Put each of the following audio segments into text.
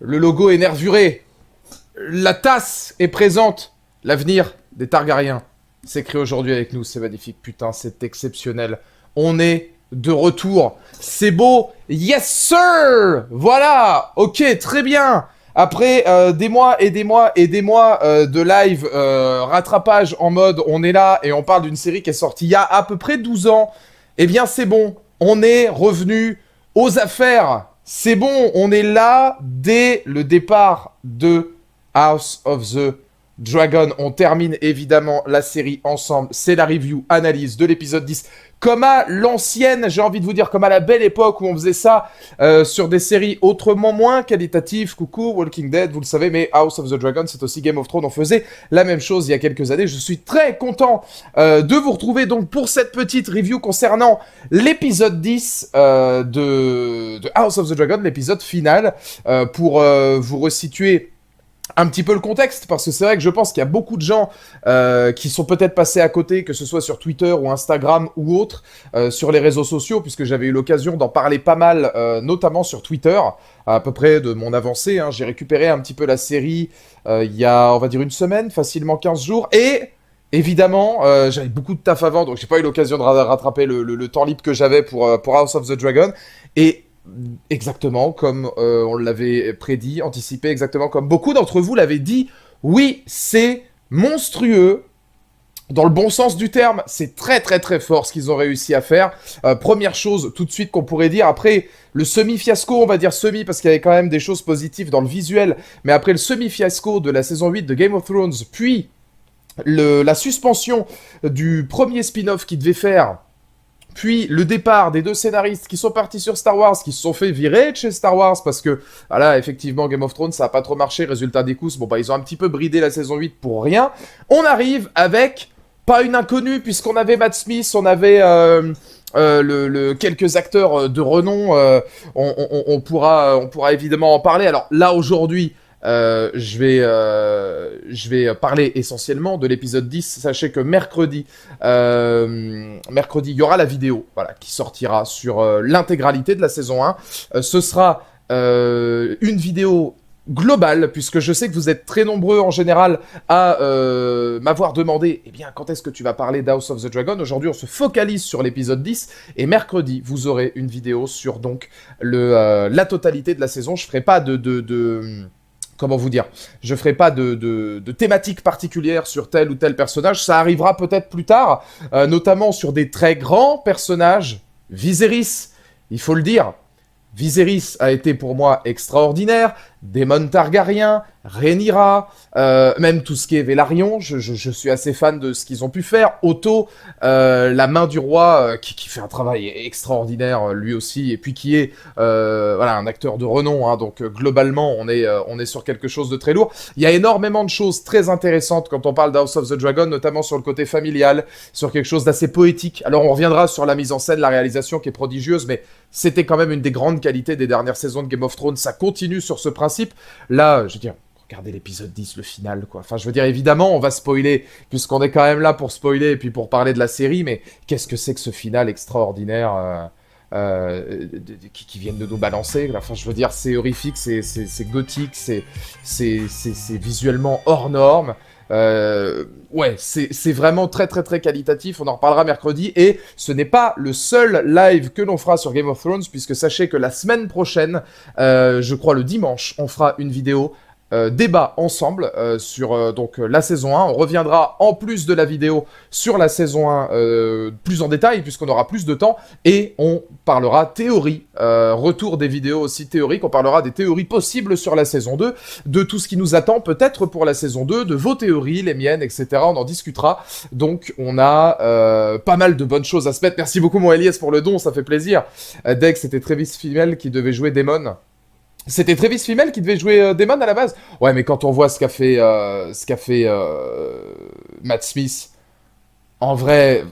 Le logo est nervuré. La tasse est présente. L'avenir des Targaryens s'écrit aujourd'hui avec nous. C'est magnifique. Putain, c'est exceptionnel. On est de retour. C'est beau. Yes, sir. Voilà. Ok, très bien. Après des mois et des mois et des mois de live rattrapage en mode on est là et on parle d'une série qui est sortie il y a à peu près 12 ans, eh bien c'est bon. On est revenu aux affaires. C'est bon, on est là dès le départ de House of the Dragon. On termine évidemment la série ensemble. C'est la review, analyse de l'épisode 10. Comme à l'ancienne, j'ai envie de vous dire, comme à la belle époque où on faisait ça sur des séries autrement moins qualitatives. Coucou, Walking Dead, vous le savez, mais House of the Dragon, c'est aussi Game of Thrones. On faisait la même chose il y a quelques années. Je suis très content de vous retrouver donc pour cette petite review concernant l'épisode 10 de House of the Dragon, l'épisode final, pour vous resituer un petit peu le contexte, parce que c'est vrai que je pense qu'il y a beaucoup de gens qui sont peut-être passés à côté, que ce soit sur Twitter ou Instagram ou autre, sur les réseaux sociaux, puisque j'avais eu l'occasion d'en parler pas mal, notamment sur Twitter, à peu près de mon avancée. Hein. J'ai récupéré un petit peu la série il y a, on va dire, une semaine, facilement 15 jours, et évidemment, j'avais beaucoup de taf avant, donc j'ai pas eu l'occasion de rattraper le temps libre que j'avais pour House of the Dragon, et exactement comme on l'avait prédit, anticipé, exactement comme beaucoup d'entre vous l'avaient dit. Oui, c'est monstrueux. Dans le bon sens du terme, c'est très très très fort ce qu'ils ont réussi à faire. Première chose tout de suite qu'on pourrait dire, après le semi-fiasco, on va dire semi parce qu'il y avait quand même des choses positives dans le visuel, mais après le semi-fiasco de la saison 8 de Game of Thrones, puis la suspension du premier spin-off qu'ils devaient faire, puis le départ des deux scénaristes qui sont partis sur Star Wars, qui se sont fait virer de chez Star Wars parce que, voilà, effectivement, Game of Thrones, ça a pas trop marché. Résultat des courses, bon bah ils ont un petit peu bridé la saison 8 pour rien. On arrive avec, pas une inconnue, puisqu'on avait Matt Smith, on avait quelques acteurs de renom, on pourra évidemment en parler. Alors là, aujourd'hui, je vais parler essentiellement de l'épisode 10. Sachez que mercredi, il y aura la vidéo, voilà, qui sortira sur l'intégralité de la saison 1. Ce sera une vidéo globale, puisque je sais que vous êtes très nombreux en général à m'avoir demandé, eh bien, quand est-ce que tu vas parler d'House of the Dragon? Aujourd'hui, on se focalise sur l'épisode 10, et mercredi, vous aurez une vidéo sur donc la totalité de la saison. Je ferai pas comment vous dire, je ferai pas de thématique particulière sur tel ou tel personnage, ça arrivera peut-être plus tard, notamment sur des très grands personnages. Viserys, il faut le dire, Viserys a été pour moi extraordinaire, Daemon Targaryen, Rhaenyra, même tout ce qui est Velaryon, je suis assez fan de ce qu'ils ont pu faire. Otto, la main du roi, qui fait un travail extraordinaire lui aussi, et puis qui est voilà, un acteur de renom, hein, donc globalement on est sur quelque chose de très lourd. Il y a énormément de choses très intéressantes quand on parle d'House of the Dragon, notamment sur le côté familial, sur quelque chose d'assez poétique. Alors on reviendra sur la mise en scène, la réalisation qui est prodigieuse, mais c'était quand même une des grandes qualités des dernières saisons de Game of Thrones, ça continue sur ce principe. Là, je veux dire, regardez l'épisode 10, le final, quoi. Enfin, je veux dire, évidemment, on va spoiler, puisqu'on est quand même là pour spoiler et puis pour parler de la série, mais qu'est-ce que c'est que ce final extraordinaire qui viennent de nous balancer? Enfin, je veux dire, c'est horrifique, c'est gothique, c'est visuellement hors norme. Ouais, c'est vraiment très très très qualitatif, on en reparlera mercredi, et ce n'est pas le seul live que l'on fera sur Game of Thrones, puisque sachez que la semaine prochaine, je crois le dimanche, on fera une vidéo débat ensemble sur donc la saison 1. On reviendra en plus de la vidéo sur la saison 1 plus en détail, puisqu'on aura plus de temps, et on parlera théorie, retour des vidéos aussi théoriques, on parlera des théories possibles sur la saison 2, de tout ce qui nous attend peut-être pour la saison 2, de vos théories, les miennes, etc. On en discutera, donc on a pas mal de bonnes choses à se mettre. Merci beaucoup mon Elias pour le don, ça fait plaisir. Dex, c'était Travis Fimmel qui devait jouer Daemon. C'était Travis Fimmel qui devait jouer Daemon à la base. Ouais, mais quand on voit ce qu'a fait Matt Smith, En vrai,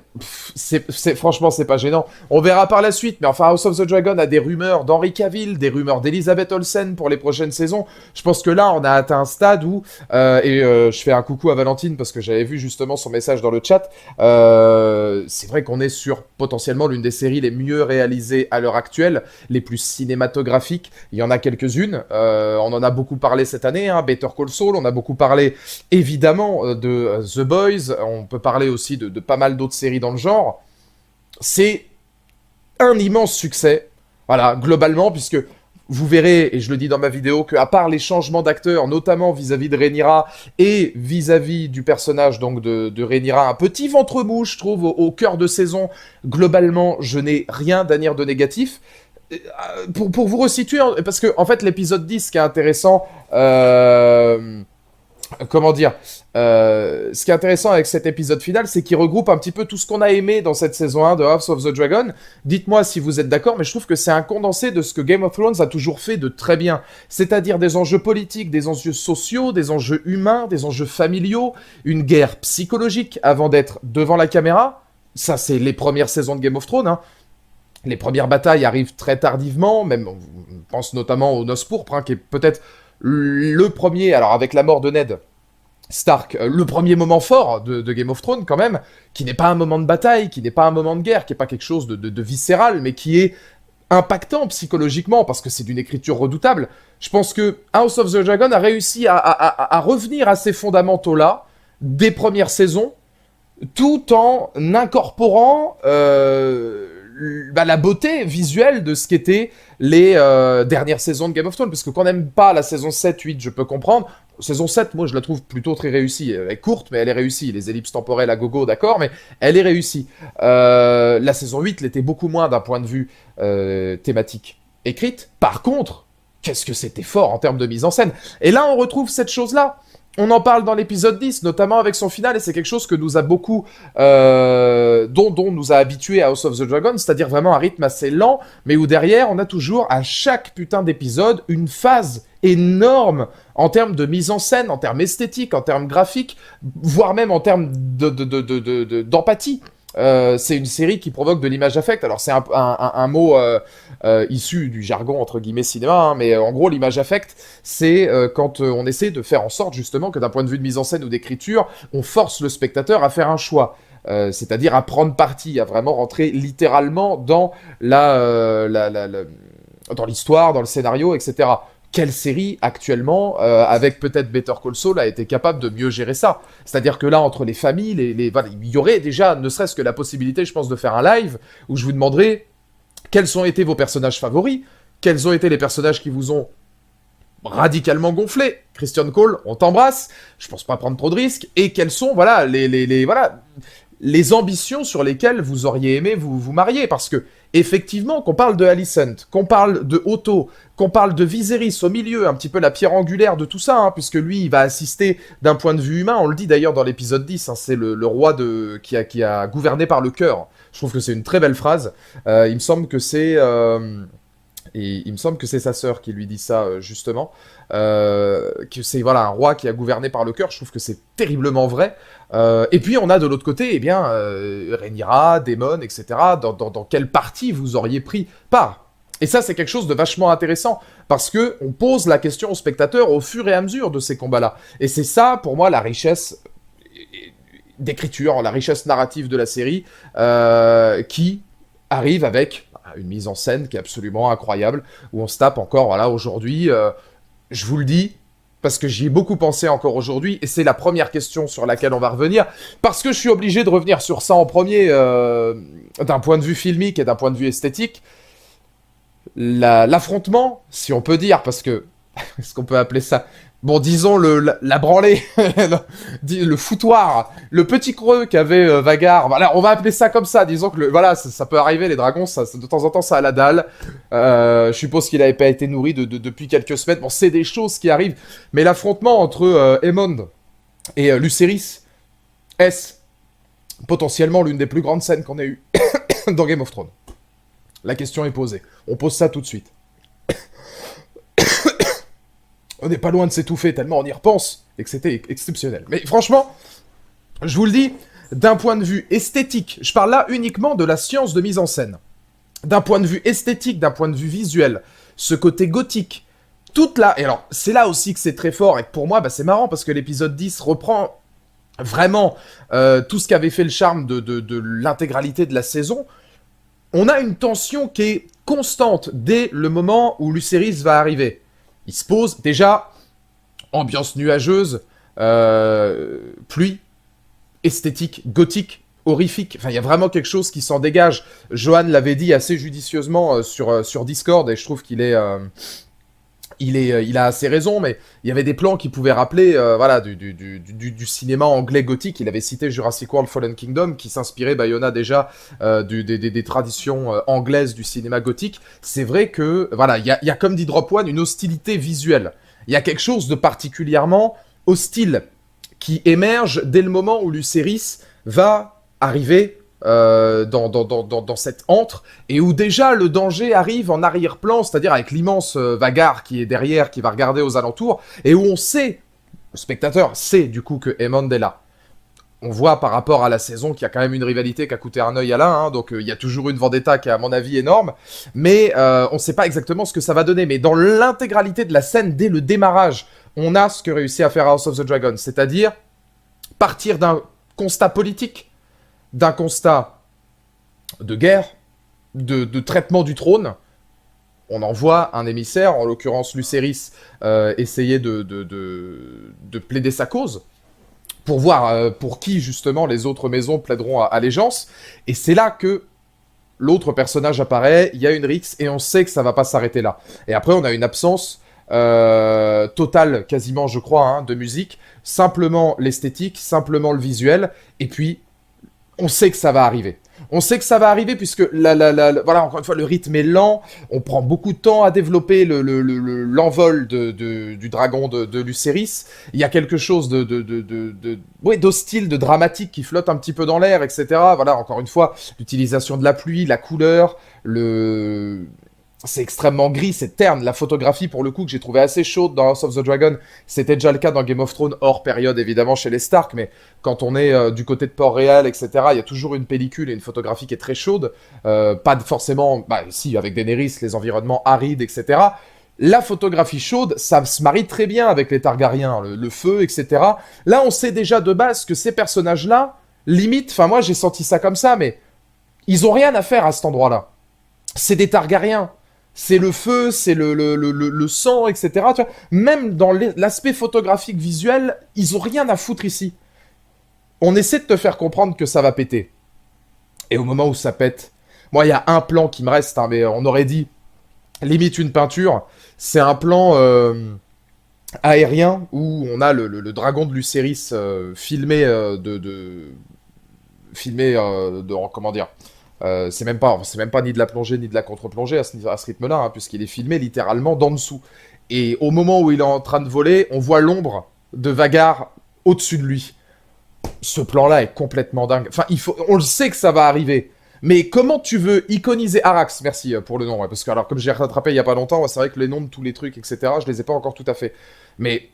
franchement, c'est pas gênant. On verra par la suite, mais enfin, House of the Dragon a des rumeurs d'Henry Cavill, des rumeurs d'Elizabeth Olsen pour les prochaines saisons. Je pense que là, on a atteint un stade où, je fais un coucou à Valentine parce que j'avais vu justement son message dans le chat. C'est vrai qu'on est sur potentiellement l'une des séries les mieux réalisées à l'heure actuelle, les plus cinématographiques. Il y en a quelques-unes. On en a beaucoup parlé cette année, hein, Better Call Saul. On a beaucoup parlé, évidemment, de The Boys. On peut parler aussi de pas mal d'autres séries dans le genre. C'est un immense succès, voilà, globalement, puisque vous verrez, et je le dis dans ma vidéo, qu'à part les changements d'acteurs, notamment vis-à-vis de Rhaenyra et vis-à-vis du personnage donc de Rhaenyra, un petit ventre mou, je trouve, au cœur de saison, globalement, je n'ai rien à dire de négatif. Pour vous resituer, parce que en fait l'épisode 10, ce qui est intéressant, comment dire, ce qui est intéressant avec cet épisode final, c'est qu'il regroupe un petit peu tout ce qu'on a aimé dans cette saison 1 de House of the Dragon. Dites-moi si vous êtes d'accord, mais je trouve que c'est un condensé de ce que Game of Thrones a toujours fait de très bien. C'est-à-dire des enjeux politiques, des enjeux sociaux, des enjeux humains, des enjeux familiaux, une guerre psychologique avant d'être devant la caméra. Ça, c'est les premières saisons de Game of Thrones, hein. Les premières batailles arrivent très tardivement, même on pense notamment aux Noces Pourpres, hein, qui est peut-être le premier, alors avec la mort de Ned Stark, le premier moment fort de Game of Thrones quand même, qui n'est pas un moment de bataille, qui n'est pas un moment de guerre, qui n'est pas quelque chose de viscéral, mais qui est impactant psychologiquement, parce que c'est d'une écriture redoutable. Je pense que House of the Dragon a réussi à revenir à ces fondamentaux-là, des premières saisons, tout en incorporant la beauté visuelle de ce qu'étaient les dernières saisons de Game of Thrones. Parce que quand on n'aime pas la saison 7, 8, je peux comprendre. Saison 7, moi, je la trouve plutôt très réussie. Elle est courte, mais elle est réussie. Les ellipses temporelles à gogo, d'accord, mais elle est réussie. La saison 8 l'était beaucoup moins d'un point de vue thématique écrite. Par contre, qu'est-ce que c'était fort en termes de mise en scène. Et là, on retrouve cette chose-là. On en parle dans l'épisode 10, notamment avec son final, et c'est quelque chose que nous a beaucoup, dont nous a habitué à House of the Dragon, c'est-à-dire vraiment un rythme assez lent, mais où derrière, on a toujours, à chaque putain d'épisode, une phase énorme en termes de mise en scène, en termes esthétiques, en termes graphiques, voire même en termes d'empathie. C'est une série qui provoque de l'image affect. Alors c'est un mot issu du jargon entre guillemets cinéma, hein, mais en gros l'image affect, c'est quand on essaie de faire en sorte justement que d'un point de vue de mise en scène ou d'écriture, on force le spectateur à faire un choix. C'est-à-dire à prendre parti, à vraiment rentrer littéralement dans dans l'histoire, dans le scénario, etc. Quelle série actuellement, avec peut-être Better Call Saul, a été capable de mieux gérer ça? C'est-à-dire que là, entre les familles, voilà, il y aurait déjà, ne serait-ce que la possibilité, je pense, de faire un live où je vous demanderai quels ont été vos personnages favoris, quels ont été les personnages qui vous ont radicalement gonflé. Christian Cole, on t'embrasse, je pense pas prendre trop de risques, et quels sont, voilà, les ambitions sur lesquelles vous auriez aimé vous marier, parce que, effectivement, qu'on parle de Alicent, qu'on parle de Otto, qu'on parle de Viserys au milieu, un petit peu la pierre angulaire de tout ça, hein, puisque lui, il va assister d'un point de vue humain, on le dit d'ailleurs dans l'épisode 10, hein, c'est le roi qui a gouverné par le cœur. Je trouve que c'est une très belle phrase. Il me semble que c'est... Et il me semble que c'est sa sœur qui lui dit ça, justement. Que c'est voilà, un roi qui a gouverné par le cœur. Je trouve que c'est terriblement vrai. Et puis, on a de l'autre côté, eh bien, Rhaenyra, Daemon, etc. Dans quelle partie vous auriez pris part? Et ça, c'est quelque chose de vachement intéressant. Parce que on pose la question au spectateur au fur et à mesure de ces combats-là. Et c'est ça, pour moi, la richesse d'écriture, la richesse narrative de la série, qui arrive avec une mise en scène qui est absolument incroyable, où on se tape encore, voilà, aujourd'hui, je vous le dis, parce que j'y ai beaucoup pensé encore aujourd'hui, et c'est la première question sur laquelle on va revenir, parce que je suis obligé de revenir sur ça en premier, d'un point de vue filmique et d'un point de vue esthétique, l'affrontement, si on peut dire, parce que, est-ce qu'on peut appeler ça... Bon, disons la branlée, le foutoir, le petit creux qu'avait Vagar. Voilà, on va appeler ça comme ça. Disons que voilà, ça peut arriver, les dragons, de temps en temps, ça a la dalle. Je suppose qu'il n'avait pas été nourri depuis quelques semaines. Bon, c'est des choses qui arrivent. Mais l'affrontement entre Aemond et Lucerys, est-ce potentiellement l'une des plus grandes scènes qu'on ait eues dans Game of Thrones? La question est posée. On pose ça tout de suite. On n'est pas loin de s'étouffer tellement on y repense et que c'était exceptionnel. Mais franchement, je vous le dis, d'un point de vue esthétique, je parle là uniquement de la science de mise en scène, d'un point de vue esthétique, d'un point de vue visuel, ce côté gothique, toute là, et alors c'est là aussi que c'est très fort, et que pour moi bah, c'est marrant parce que l'épisode 10 reprend vraiment tout ce qui avait fait le charme de l'intégralité de la saison. On a une tension qui est constante dès le moment où Lucerys va arriver. Il se pose déjà, ambiance nuageuse, pluie, esthétique, gothique, horrifique. Enfin, il y a vraiment quelque chose qui s'en dégage. Johan l'avait dit assez judicieusement sur Discord, et je trouve il a assez raison, mais il y avait des plans qui pouvaient rappeler voilà, du cinéma anglais gothique. Il avait cité Jurassic World Fallen Kingdom, qui s'inspirait, Bayona déjà, des traditions anglaises du cinéma gothique. C'est vrai que, voilà, il y a comme dit Drop One, une hostilité visuelle. Il y a quelque chose de particulièrement hostile qui émerge dès le moment où Lucerys va arriver dans cette antre, et où déjà le danger arrive en arrière-plan, c'est-à-dire avec l'immense Vagar qui est derrière, qui va regarder aux alentours, et où on sait, le spectateur sait du coup que Aemond est là. On voit par rapport à la saison qu'il y a quand même une rivalité qui a coûté un œil à l'un, hein, donc il y a toujours une vendetta qui est à mon avis énorme, mais on ne sait pas exactement ce que ça va donner. Mais dans l'intégralité de la scène, dès le démarrage, on a ce que réussit à faire House of the Dragon, c'est-à-dire partir d'un constat politique, d'un constat de guerre, de traitement du trône. On envoie un émissaire, en l'occurrence Lucerys, essayer de plaider sa cause, pour voir pour qui, justement, les autres maisons plaideront allégeance. Et c'est là que l'autre personnage apparaît, il y a une rixe, et on sait que ça va pas s'arrêter là. Et après, on a une absence totale, quasiment, je crois, hein, de musique, simplement l'esthétique, simplement le visuel, et puis on sait que ça va arriver. On sait que ça va arriver puisque, voilà, encore une fois, le rythme est lent, on prend beaucoup de temps à développer l'envol du dragon de Lucerys. Il y a quelque chose d'hostile, de dramatique qui flotte un petit peu dans l'air, etc. Voilà, encore une fois, l'utilisation de la pluie, la couleur, c'est extrêmement gris, c'est terne. La photographie, pour le coup, que j'ai trouvé assez chaude dans House of the Dragon, c'était déjà le cas dans Game of Thrones, hors période évidemment chez les Stark, mais quand on est du côté de Port-Réal, etc., il y a toujours une pellicule et une photographie qui est très chaude. Pas forcément, bah si, avec Daenerys, les environnements arides, etc. La photographie chaude, ça se marie très bien avec les Targaryens, le feu, etc. Là, on sait déjà de base que ces personnages-là, limite, enfin moi j'ai senti ça comme ça, mais ils ont rien à faire à cet endroit-là. C'est des Targaryens. C'est le feu, c'est le sang, etc. Tu vois, même dans l'aspect photographique visuel, ils ont rien à foutre ici. On essaie de te faire comprendre que ça va péter. Et au moment où ça pète, moi, il y a un plan qui me reste, hein, mais on aurait dit limite une peinture. C'est un plan aérien où on a le dragon de Lucerys filmé comment dire, c'est même pas ni de la plongée ni de la contre-plongée à ce rythme-là, hein, puisqu'il est filmé littéralement d'en dessous. Et au moment où il est en train de voler, on voit l'ombre de Vagar au-dessus de lui. Ce plan-là est complètement dingue. Enfin, on le sait que ça va arriver. Mais comment tu veux iconiser Arax? Merci pour le nom, ouais, parce que alors comme j'ai rattrapé il y a pas longtemps, c'est vrai que les noms de tous les trucs, etc., je les ai pas encore tout à fait. Mais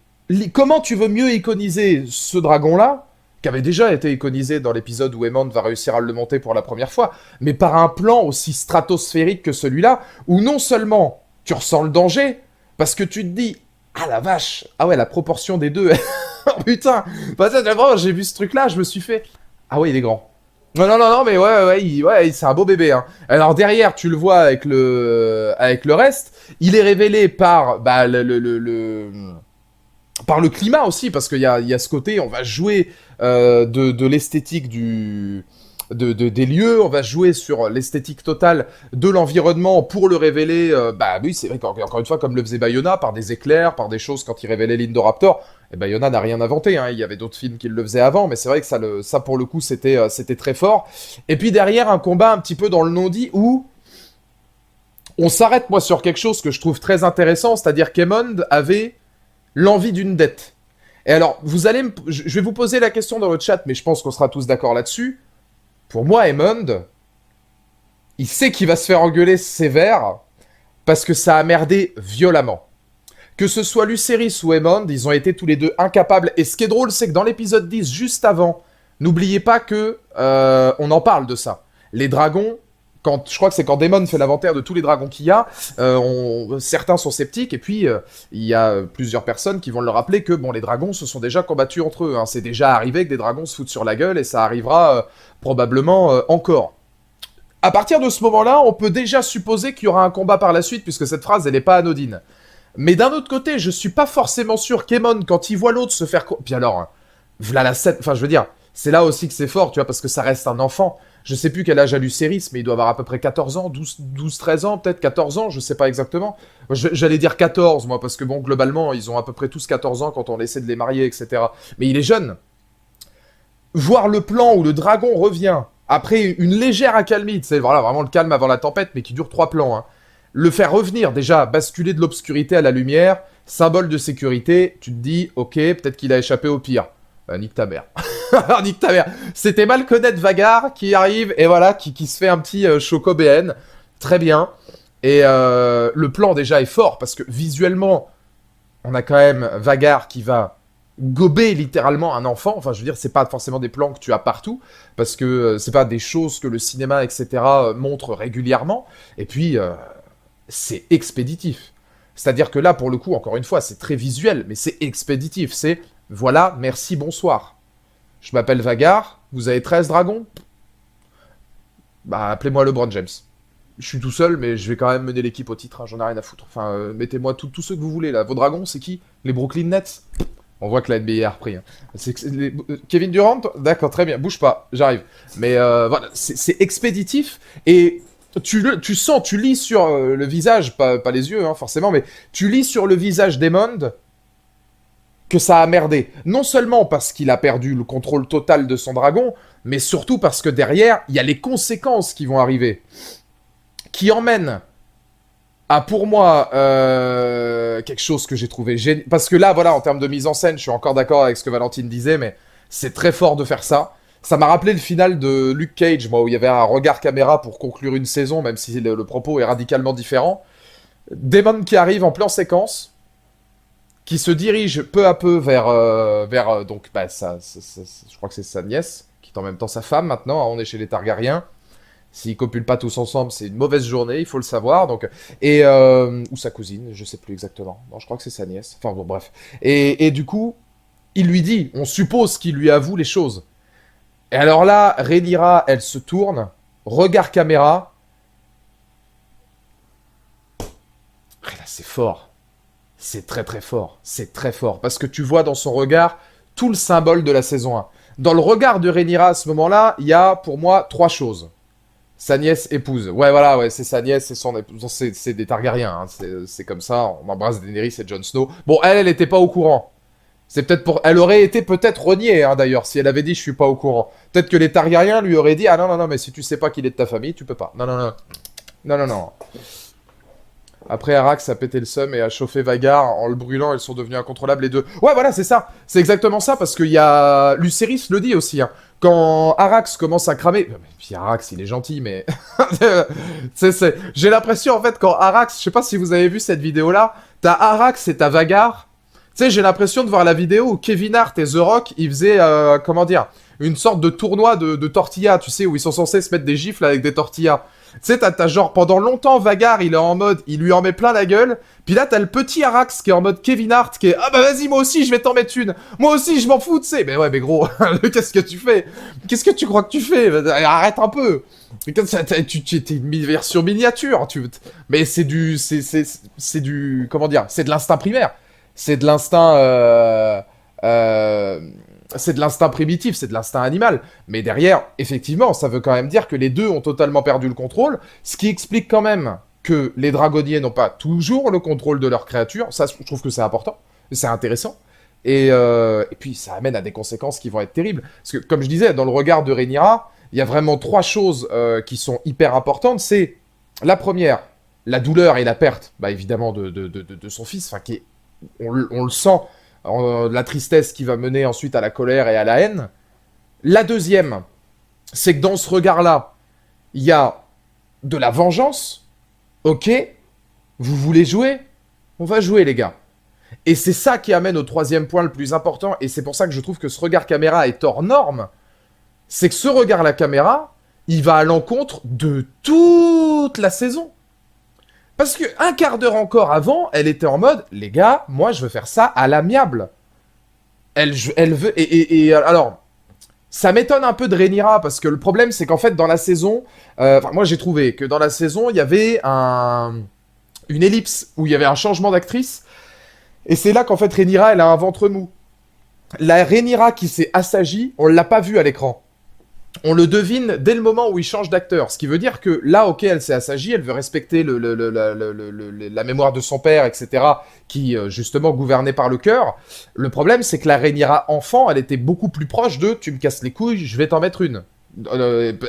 comment tu veux mieux iconiser ce dragon-là, qui avait déjà été iconisé dans l'épisode où Aemond va réussir à le monter pour la première fois, mais par un plan aussi stratosphérique que celui-là, où non seulement tu ressens le danger, parce que tu te dis, ah la vache, ah ouais, la proportion des deux, oh putain, bah, ça, vraiment, j'ai vu ce truc-là, je me suis fait, ah ouais, il est grand. Non, mais ouais, c'est un beau bébé, hein. Alors derrière, tu le vois avec le reste, il est révélé par, bah, par le climat aussi, parce qu'il y a ce côté, on va jouer de l'esthétique des lieux, on va jouer sur l'esthétique totale de l'environnement pour le révéler, bah oui, c'est vrai qu'encore une fois, comme le faisait Bayona, par des éclairs, par des choses quand il révélait l'Indoraptor, et Bayona n'a rien inventé, hein, il y avait d'autres films qui le faisaient avant, mais c'est vrai que ça pour le coup, c'était très fort. Et puis derrière, un combat un petit peu dans le non-dit, où on s'arrête, moi, sur quelque chose que je trouve très intéressant, c'est-à-dire qu'Aemond avait l'envie d'une dette. Et alors, je vais vous poser la question dans le chat, mais je pense qu'on sera tous d'accord là-dessus. Pour moi, Aemond, il sait qu'il va se faire engueuler sévère parce que ça a merdé violemment. Que ce soit Lucerys ou Aemond, ils ont été tous les deux incapables. Et ce qui est drôle, c'est que dans l'épisode 10, juste avant N'oubliez pas que on en parle de ça. Les dragons, je crois que c'est quand Daemon fait l'inventaire de tous les dragons qu'il y a, certains sont sceptiques, et puis il y a plusieurs personnes qui vont leur rappeler que bon, les dragons se sont déjà combattus entre eux. Hein. C'est déjà arrivé que des dragons se foutent sur la gueule, et ça arrivera probablement encore. À partir de ce moment-là, on peut déjà supposer qu'il y aura un combat par la suite, puisque cette phrase, elle n'est pas anodine. Mais d'un autre côté, je suis pas forcément sûr qu'Aemon, quand il voit l'autre se faire... Puis alors, hein, v'là la scène... Enfin, je veux dire, c'est là aussi que c'est fort, tu vois, parce que ça reste un enfant. Je sais plus quel âge a Lucerys, mais il doit avoir à peu près 14 ans, 12 13 ans, peut-être 14 ans, je sais pas exactement. J'allais dire 14, moi, parce que bon, globalement, ils ont à peu près tous 14 ans quand on essaie de les marier, etc. Mais il est jeune. Voir le plan où le dragon revient, après une légère accalmie, c'est voilà, vraiment le calme avant la tempête, mais qui dure 3 plans, hein. Le faire revenir, déjà, basculer de l'obscurité à la lumière, symbole de sécurité, tu te dis, ok, peut-être qu'il a échappé au pire. Nique ta mère. Nique ta mère. C'était mal connaître Vagar qui arrive, et voilà, qui se fait un petit choco BN. Très bien. Et le plan, déjà, est fort, parce que visuellement, on a quand même Vagar qui va gober littéralement un enfant. Enfin, je veux dire, c'est pas forcément des plans que tu as partout, parce que c'est pas des choses que le cinéma, etc., montre régulièrement. Et puis... c'est expéditif. C'est-à-dire que là, pour le coup, encore une fois, c'est très visuel, mais c'est expéditif. C'est, voilà, merci, bonsoir. Je m'appelle Vagar, vous avez 13 dragons? Bah, appelez-moi LeBron James. Je suis tout seul, mais je vais quand même mener l'équipe au titre, hein, j'en ai rien à foutre. Enfin, mettez-moi tous ceux que vous voulez, là. Vos dragons, c'est qui? Les Brooklyn Nets? On voit que la NBA a repris. Hein. Kevin Durant? D'accord, très bien, bouge pas, j'arrive. Mais voilà, c'est expéditif, et... Tu sens, tu lis sur le visage, pas les yeux, hein, forcément, mais tu lis sur le visage d'Aemond que ça a merdé. Non seulement parce qu'il a perdu le contrôle total de son dragon, mais surtout parce que derrière, il y a les conséquences qui vont arriver. Qui emmènent à, pour moi, quelque chose que j'ai trouvé génial. Parce que là, voilà, en termes de mise en scène, je suis encore d'accord avec ce que Valentine disait, mais c'est très fort de faire ça. Ça m'a rappelé le final de Luke Cage, moi, où il y avait un regard caméra pour conclure une saison, même si le propos est radicalement différent. Daemon qui arrive en plan séquence, qui se dirige peu à peu vers donc, bah, je crois que c'est sa nièce, qui est en même temps sa femme maintenant, hein, on est chez les Targaryens. S'ils copulent pas tous ensemble, c'est une mauvaise journée, il faut le savoir. Donc, ou sa cousine, je sais plus exactement. Non, je crois que c'est sa nièce. Enfin bon, bref. Et du coup, il lui dit, on suppose qu'il lui avoue les choses. Et alors là, Rhaenyra, elle se tourne, regard caméra. Et là, c'est fort. C'est très très fort. C'est très fort. Parce que tu vois dans son regard tout le symbole de la saison 1. Dans le regard de Rhaenyra à ce moment-là, il y a pour moi 3 choses. Sa nièce épouse. Ouais, voilà, ouais, c'est sa nièce, c'est son épouse. C'est des Targaryens, hein. C'est comme ça. On embrasse Daenerys et Jon Snow. Bon, elle était pas au courant. C'est peut-être pour... Elle aurait été peut-être reniée, hein, d'ailleurs, si elle avait dit « je suis pas au courant ». Peut-être que les Targaryens lui auraient dit « ah non, non, non, mais si tu sais pas qu'il est de ta famille, tu peux pas ». Non, non, non. Non, non, non. Après, Arax a pété le seum et a chauffé Vagar en le brûlant, ils sont devenus incontrôlables les deux. Ouais, voilà, c'est ça. C'est exactement ça, parce qu'il y a... Lucerys le dit aussi, hein. Quand Arax commence à cramer... Puis Arax, il est gentil, mais... J'ai l'impression, en fait, quand Arax... Je sais pas si vous avez vu cette vidéo-là, t'as Arax et t'as Vagar... Tu sais, j'ai l'impression de voir la vidéo où Kevin Hart et The Rock, ils faisaient, comment dire, une sorte de tournoi de tortillas, tu sais, où ils sont censés se mettre des gifles avec des tortillas. Tu sais, t'as genre, pendant longtemps, Vagar, il est en mode, il lui en met plein la gueule, puis là, t'as le petit Arax qui est en mode Kevin Hart, qui est, ah bah vas-y, moi aussi, je vais t'en mettre une. Moi aussi, je m'en fous, tu sais. Mais ouais, mais gros, qu'est-ce que tu fais? Qu'est-ce que tu crois que tu fais? Arrête un peu. Tu es une version miniature, mais c'est du, comment dire, c'est de l'instinct primaire. C'est de l'instinct... c'est de l'instinct primitif, c'est de l'instinct animal. Mais derrière, effectivement, ça veut quand même dire que les deux ont totalement perdu le contrôle, ce qui explique quand même que les dragonniers n'ont pas toujours le contrôle de leurs créatures. Ça, je trouve que c'est important, c'est intéressant. Et puis, ça amène à des conséquences qui vont être terribles. Parce que, comme je disais, dans le regard de Rhaenyra, il y a vraiment 3 choses qui sont hyper importantes. C'est, la première, la douleur et la perte, bah, évidemment, de son fils, enfin, qui est... On le sent, la tristesse qui va mener ensuite à la colère et à la haine. La deuxième, c'est que dans ce regard-là, il y a de la vengeance. Ok, vous voulez jouer? On va jouer, les gars. Et c'est ça qui amène au 3e point le plus important, et c'est pour ça que je trouve que ce regard caméra est hors norme. c'est que ce regard à la caméra, il va à l'encontre de toute la saison. Parce que un quart d'heure encore avant, elle était en mode, les gars, moi je veux faire ça à l'amiable. Elle veut, alors, ça m'étonne un peu de Rhaenyra, parce que le problème c'est qu'en fait dans la saison, moi j'ai trouvé que dans la saison, il y avait une ellipse où il y avait un changement d'actrice, et c'est là qu'en fait Rhaenyra, elle a un ventre mou. La Rhaenyra qui s'est assagie, on l'a pas vue à l'écran. On le devine dès le moment où il change d'acteur. Ce qui veut dire que là, ok, elle s'est assagie, elle veut respecter la mémoire de son père, etc., qui, justement, gouvernait par le cœur. Le problème, c'est que la Rhaenyra enfant, elle était beaucoup plus proche de « tu me casses les couilles, je vais t'en mettre une ».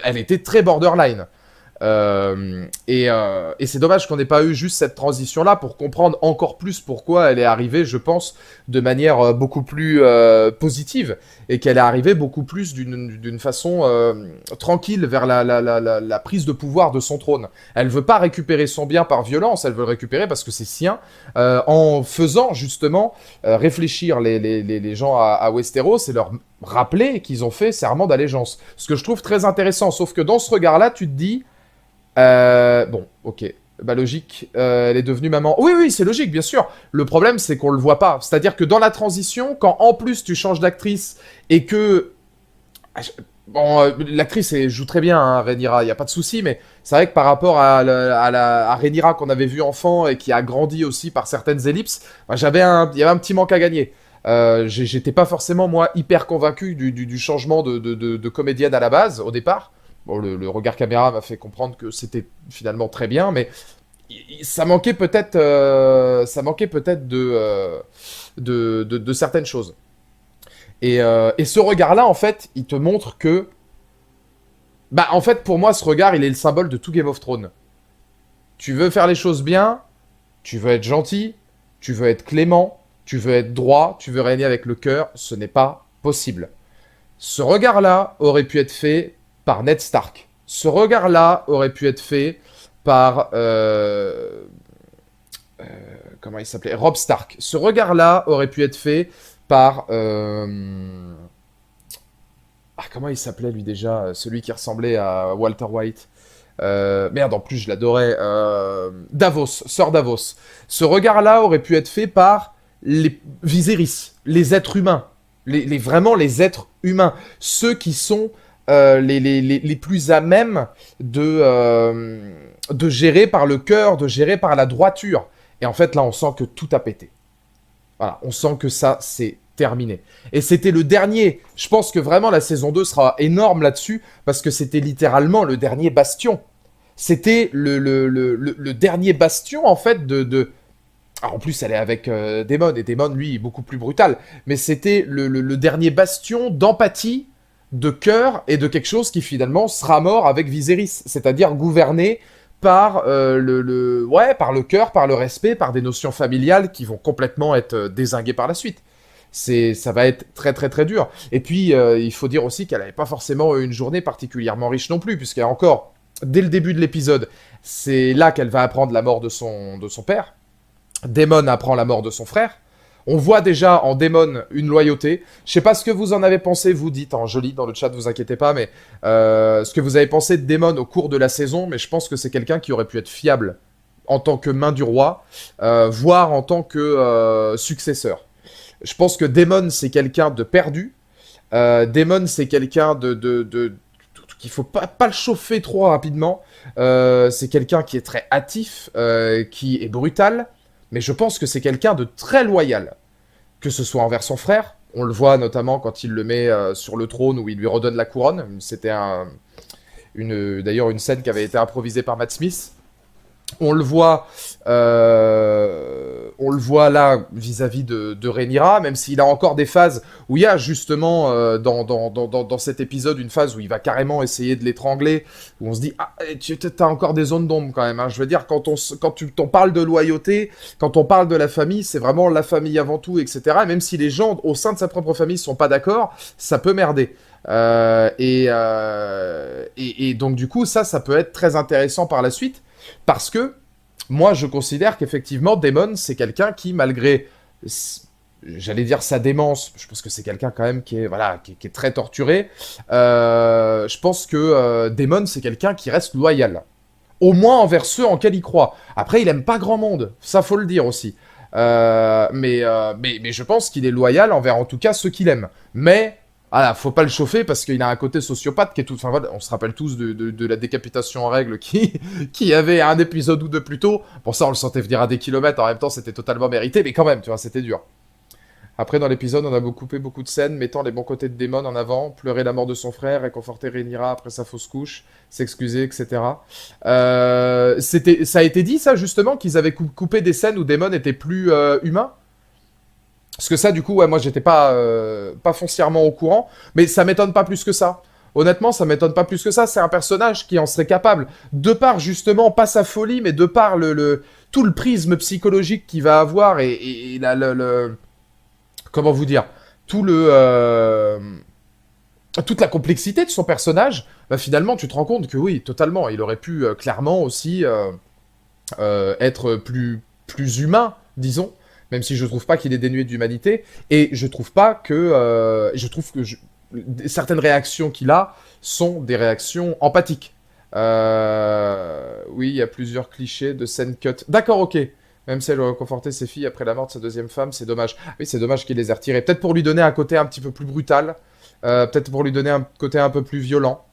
Elle était très borderline. Et c'est dommage qu'on n'ait pas eu juste cette transition-là pour comprendre encore plus pourquoi elle est arrivée, je pense, de manière beaucoup plus positive, et qu'elle est arrivée beaucoup plus d'une façon tranquille vers la prise de pouvoir de son trône. Elle veut pas récupérer son bien par violence, elle veut le récupérer parce que c'est sien, en faisant justement réfléchir les gens à Westeros et leur rappeler qu'ils ont fait serment d'allégeance. Ce que je trouve très intéressant, sauf que dans ce regard-là, tu te dis bon, ok. Bah logique, elle est devenue maman. Oui, oui, c'est logique, bien sûr. Le problème, c'est qu'on le voit pas. C'est-à-dire que dans la transition, quand en plus tu changes d'actrice et que... Bon, l'actrice elle joue très bien, hein, Rhaenyra, il y a pas de souci, mais c'est vrai que par rapport à Rhaenyra qu'on avait vu enfant et qui a grandi aussi par certaines ellipses, bah, il y avait un petit manque à gagner. J'étais pas forcément, moi, hyper convaincu du changement de comédienne à la base, au départ. Bon, le regard caméra m'a fait comprendre que c'était finalement très bien, mais ça manquait peut-être de certaines choses. Et ce regard-là, en fait, il te montre que... Bah, en fait, pour moi, ce regard, il est le symbole de tout Game of Thrones. Tu veux faire les choses bien, tu veux être gentil, tu veux être clément, tu veux être droit, tu veux régner avec le cœur, ce n'est pas possible. Ce regard-là aurait pu être fait par Ned Stark. Ce regard-là aurait pu être fait par... comment il s'appelait? Robb Stark. Ce regard-là aurait pu être fait par... comment il s'appelait lui déjà? Celui qui ressemblait à Walter White. Merde, en plus je l'adorais. Davos, Sir Davos. Ce regard-là aurait pu être fait par les Viserys, les êtres humains. Vraiment les êtres humains. Ceux qui sont les plus à même de gérer par le cœur, de gérer par la droiture. Et en fait, là, on sent que tout a pété. Voilà, on sent que ça, c'est terminé. Et c'était le dernier. Je pense que vraiment, la saison 2 sera énorme là-dessus, parce que c'était littéralement le dernier bastion. C'était le dernier bastion, en fait, Alors, en plus, elle est avec Daemon, et Daemon, lui, est beaucoup plus brutal. Mais c'était le dernier bastion d'empathie, de cœur, et de quelque chose qui, finalement, sera mort avec Viserys. C'est-à-dire gouverné par par le cœur, par le respect, par des notions familiales qui vont complètement être dézinguées par la suite. Ça va être très très très dur. Et puis, il faut dire aussi qu'elle n'avait pas forcément une journée particulièrement riche non plus, puisqu'il y a encore, dès le début de l'épisode, c'est là qu'elle va apprendre la mort de son père. Daemon apprend la mort de son frère. On voit déjà en Daemon une loyauté. Je sais pas ce que vous en avez pensé, vous dites en joli dans le chat, vous inquiétez pas, mais ce que vous avez pensé de Daemon au cours de la saison, mais je pense que c'est quelqu'un qui aurait pu être fiable en tant que main du roi, voire en tant que successeur. Je pense que Daemon, c'est quelqu'un de perdu. Daemon, c'est quelqu'un qu'il faut pas le chauffer trop rapidement. C'est quelqu'un qui est très hâtif, qui est brutal. Mais je pense que c'est quelqu'un de très loyal. Que ce soit envers son frère. On le voit notamment quand il le met sur le trône où il lui redonne la couronne. C'était d'ailleurs une scène qui avait été improvisée par Matt Smith. On le voit là vis-à-vis de Rhaenyra, même s'il a encore des phases où il y a justement dans cet épisode une phase où il va carrément essayer de l'étrangler, où on se dit tu as encore des zones d'ombre quand même. Hein. Je veux dire, quand on parle de loyauté, quand on parle de la famille, c'est vraiment la famille avant tout, etc. Et même si les gens au sein de sa propre famille sont pas d'accord, ça peut merder. Et donc du coup, ça peut être très intéressant par la suite. Parce que, moi, je considère qu'effectivement, Daemon, c'est quelqu'un qui, malgré j'allais dire sa démence, je pense que c'est quelqu'un quand même qui est, voilà, qui est très torturé. Je pense que Daemon, c'est quelqu'un qui reste loyal. Au moins envers ceux en quels il croit. Après, il aime pas grand monde, ça faut le dire aussi. Mais je pense qu'il est loyal envers en tout cas ceux qu'il aime. Mais, voilà, faut pas le chauffer parce qu'il a un côté sociopathe qui est tout... Enfin voilà, on se rappelle tous de la décapitation en règle qui avait un épisode ou deux plus tôt. Pour ça, on le sentait venir à des kilomètres, en même temps, c'était totalement mérité, mais quand même, tu vois, c'était dur. Après, dans l'épisode, on a coupé beaucoup de scènes, mettant les bons côtés de Daemon en avant, pleurer la mort de son frère, réconforter Rhaenyra après sa fausse couche, s'excuser, etc. Ça a été dit, ça, justement, qu'ils avaient coupé des scènes où Daemon était plus humain. Parce que ça, du coup, ouais, moi, j'étais pas foncièrement au courant, mais ça m'étonne pas plus que ça. Honnêtement, ça m'étonne pas plus que ça. C'est un personnage qui en serait capable, de par, justement, pas sa folie, mais de par tout le prisme psychologique qu'il va avoir et comment vous dire, tout toute la complexité de son personnage, bah finalement tu te rends compte que oui, totalement, il aurait pu clairement aussi être plus humain, disons, même si je trouve pas qu'il est dénué d'humanité, et je trouve pas que certaines réactions qu'il a sont des réactions empathiques. Oui, il y a plusieurs clichés de scène cut. D'accord, ok. Même si elle aurait conforté ses filles après la mort de sa deuxième femme, c'est dommage. Oui, c'est dommage qu'il les ait retirées. Peut-être pour lui donner un côté un petit peu plus brutal. Peut-être pour lui donner un côté un peu plus violent.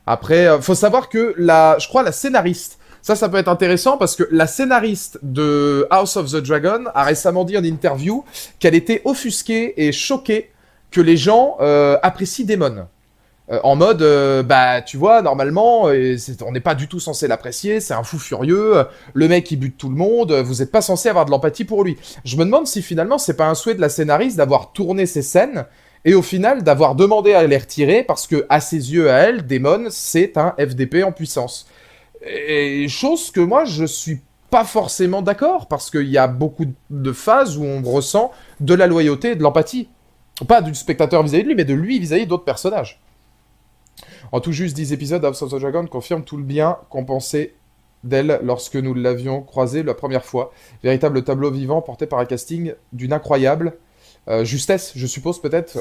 Après, faut savoir que je crois la scénariste, ça peut être intéressant parce que la scénariste de House of the Dragon a récemment dit en interview qu'elle était offusquée et choquée que les gens apprécient Daemon. En mode, bah, tu vois, normalement, on n'est pas du tout censé l'apprécier, c'est un fou furieux, le mec il bute tout le monde, vous n'êtes pas censé avoir de l'empathie pour lui. Je me demande si finalement c'est pas un souhait de la scénariste d'avoir tourné ces scènes et au final d'avoir demandé à les retirer parce que, à ses yeux, à elle, Daemon, c'est un FDP en puissance. Et chose que moi je suis pas forcément d'accord parce qu'il y a beaucoup de phases où on ressent de la loyauté et de l'empathie. Pas du spectateur vis-à-vis de lui, mais de lui vis-à-vis d'autres personnages. En tout juste 10 épisodes, House of the Dragon confirme tout le bien qu'on pensait d'elle lorsque nous l'avions croisée la première fois. Véritable tableau vivant porté par un casting d'une incroyable justesse, je suppose peut-être,